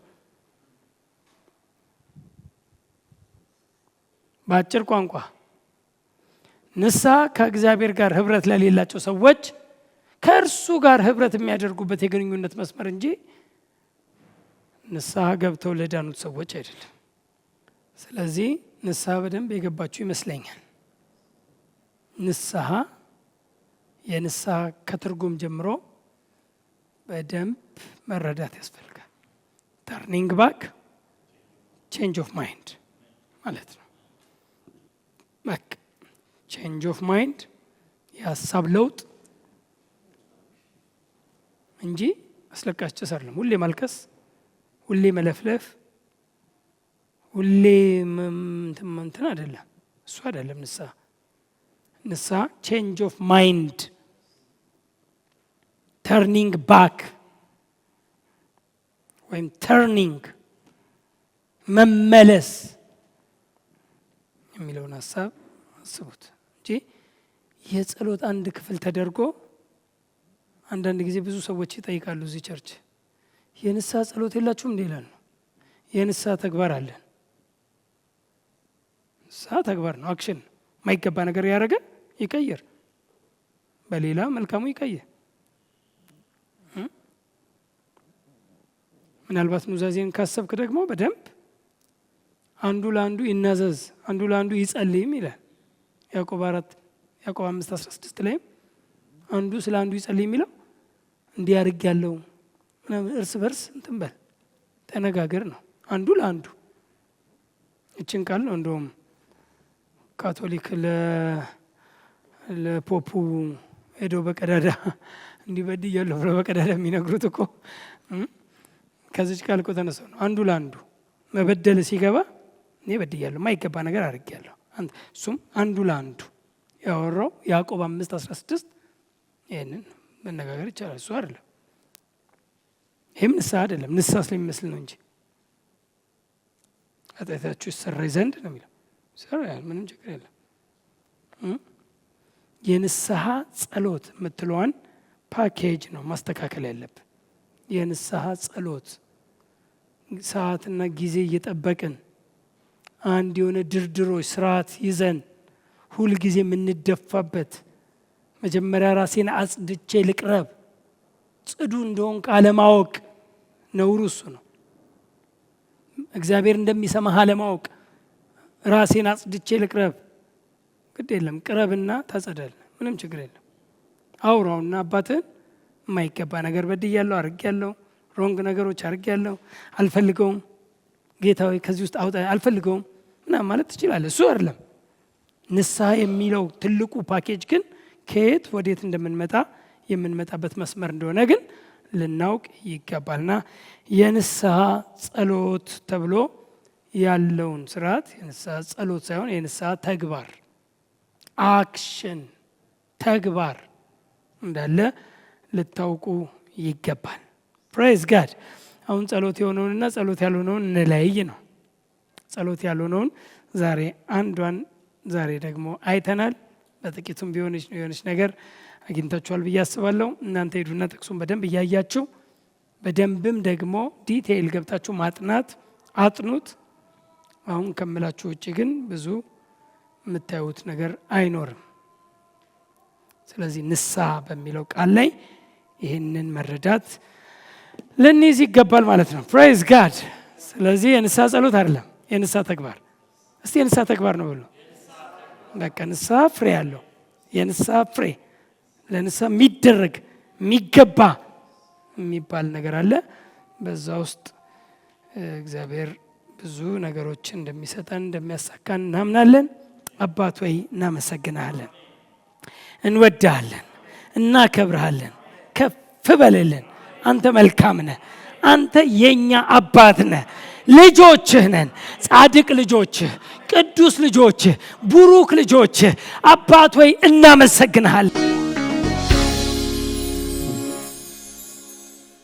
በአጭር ቋንቋ ንስሐ ከእግዚአብሔር ጋር ህብረት ለሌላቸው ሰዎች ከእርሱ ጋር ህብረት የሚያደርጉበት የግንኙነት መስመር እንጂ ንስሐ ገብተው ለዳኑት ሰዎች አይደለም። ስለዚህ ንስሐ በደንብ የገባችሁ ይመስለኛል። የንስሐ ከትርጉም ጀምሮ በደንብ መረዳት ያስፈልጋል። ተርኒንግ ባክ ቼንጅ ኦፍ ማይንድ ማለት ነው። በቃ ቼንጅ ኦፍ ማይንድ የሀሳብ ለውጥ እንጂ አስለቃሽ ጭስ አይደለም። ሁሌ ማልቀስ፣ ሁሌ መለፍለፍ፣ ሁሌ እንትን አይደለም። እሱ አይደለም ንስሐ ቼንጅ ኦፍ ማይንድ፣ ተርኒንግ ባክ ወይም ተርኒንግ መመለስ የሚለውን ሀሳብ አስቡት እንጂ የጸሎት አንድ ክፍል ተደርጎ አንዳንድ ጊዜ ብዙ ሰዎች ይጠይቃሉ እዚህ ቸርች የንስሐ ጸሎት የላችሁም እንዴ ይላሉ። የንስሐ ተግባር አለን። ንስሐ ተግባር ነው፣ አክሽን። ማይገባ ነገር ያደረገ ይቀይር፣ በሌላ መልካሙ ይቀይር። ምናልባት ኑዛዜን ካሰብክ ደግሞ በደንብ አንዱ ለአንዱ ይናዘዝ፣ አንዱ ለአንዱ ይጸልይም ይላል ያዕቆብ 5:16 ላይም አንዱ ስለ አንዱ ይጸልይ የሚለው እንዲያርግ ያለው እርስ በርስ እንትን በል ተነጋገር ነው። አንዱ ለአንዱ እችን ቃል ነው እንደውም ካቶሊክ ለፖፑ ሄዶ በቀዳዳ እንዲበድያለሁ ብለው በቀዳዳ የሚነግሩት እኮ ከዚች ቃል እኮ ተነስተው ነው። አንዱ ለአንዱ መበደል ሲገባ እኔ በድያለሁ ማይገባ ነገር አድርጌያለሁ። እሱም አንዱ ለአንዱ ያወራው ያዕቆብ 5:16 ይሄንን መነጋገር ይቻላል። እሱ አይደለም ይሄም ንስሐ አይደለም፣ ንስሐ ስለሚመስል ነው እንጂ ኃጢአታችሁ ይሰረይ ዘንድ ነው የሚለው። ይሰራል፣ ምንም ችግር የለም። የንስሐ ጸሎት የምትለዋን ፓኬጅ ነው ማስተካከል ያለብን። የንስሐ ጸሎት ሰዓትና ጊዜ እየጠበቅን አንድ የሆነ ድርድሮች ስርዓት ይዘን ሁልጊዜ የምንደፋበት መጀመሪያ ራሴን አጽድቼ ልቅረብ ጽዱ እንደሆን አለማወቅ ነውሩ እሱ ነው። እግዚአብሔር እንደሚሰማህ አለማወቅ ራሴን አጽድቼ ልቅረብ ግድ የለም ቅረብና ታጸዳል፣ ምንም ችግር የለም። አውራውና አባትህን የማይገባ ነገር በድያለሁ፣ አርጌያለሁ፣ ሮንግ ነገሮች አርጌያለሁ፣ አልፈልገውም፣ ጌታዊ ከዚህ ውስጥ አውጣ፣ አልፈልገውም ምናምን ማለት ትችላለህ። እሱ አይደለም ንስሐ የሚለው ትልቁ ፓኬጅ ግን ከየት ወዴት እንደምንመጣ የምንመጣበት መስመር እንደሆነ ግን ልናውቅ ይገባልና የንስሐ ጸሎት ተብሎ ያለውን ስርዓት የንስሐ ጸሎት ሳይሆን የንስሐ ተግባር አክሽን ተግባር እንዳለ ልታውቁ ይገባል። ፕሬዝ ጋድ። አሁን ጸሎት የሆነውንና ጸሎት ያልሆነውን እንለይ ነው። ጸሎት ያልሆነውን ዛሬ አንዷን ዛሬ ደግሞ አይተናል። በጥቂቱም ቢሆንሽ ነገር አግኝታችኋል ብዬ አስባለሁ። እናንተ ሄዱና ጥቅሱን በደንብ እያያችሁ በደንብም ደግሞ ዲቴይል ገብታችሁ ማጥናት አጥኑት። አሁን ከምላችሁ ውጭ ግን ብዙ የምታዩት ነገር አይኖርም። ስለዚህ ንስሐ በሚለው ቃል ላይ ይህንን መረዳት ልንይዝ ይገባል ማለት ነው። ፕሬዝ ጋድ። ስለዚህ የንስሐ ጸሎት አይደለም፣ የንስሐ ተግባር። እስቲ የንስሐ ተግባር ነው ብሎ በቃ ንስሐ ፍሬ ያለው የንስሐ ፍሬ ለንስሐ የሚደረግ የሚገባ የሚባል ነገር አለ። በዛ ውስጥ እግዚአብሔር ብዙ ነገሮችን እንደሚሰጠን እንደሚያሳካን እናምናለን። አባት ሆይ እናመሰግናለን፣ እንወዳለን፣ እናከብርሃለን። ከፍ በልልን። አንተ መልካም ነህ። አንተ የኛ አባት ነህ። ልጆችህ ነን። ጻድቅ ልጆችህ፣ ቅዱስ ልጆችህ፣ ቡሩክ ልጆችህ። አባት ሆይ እናመሰግናለን።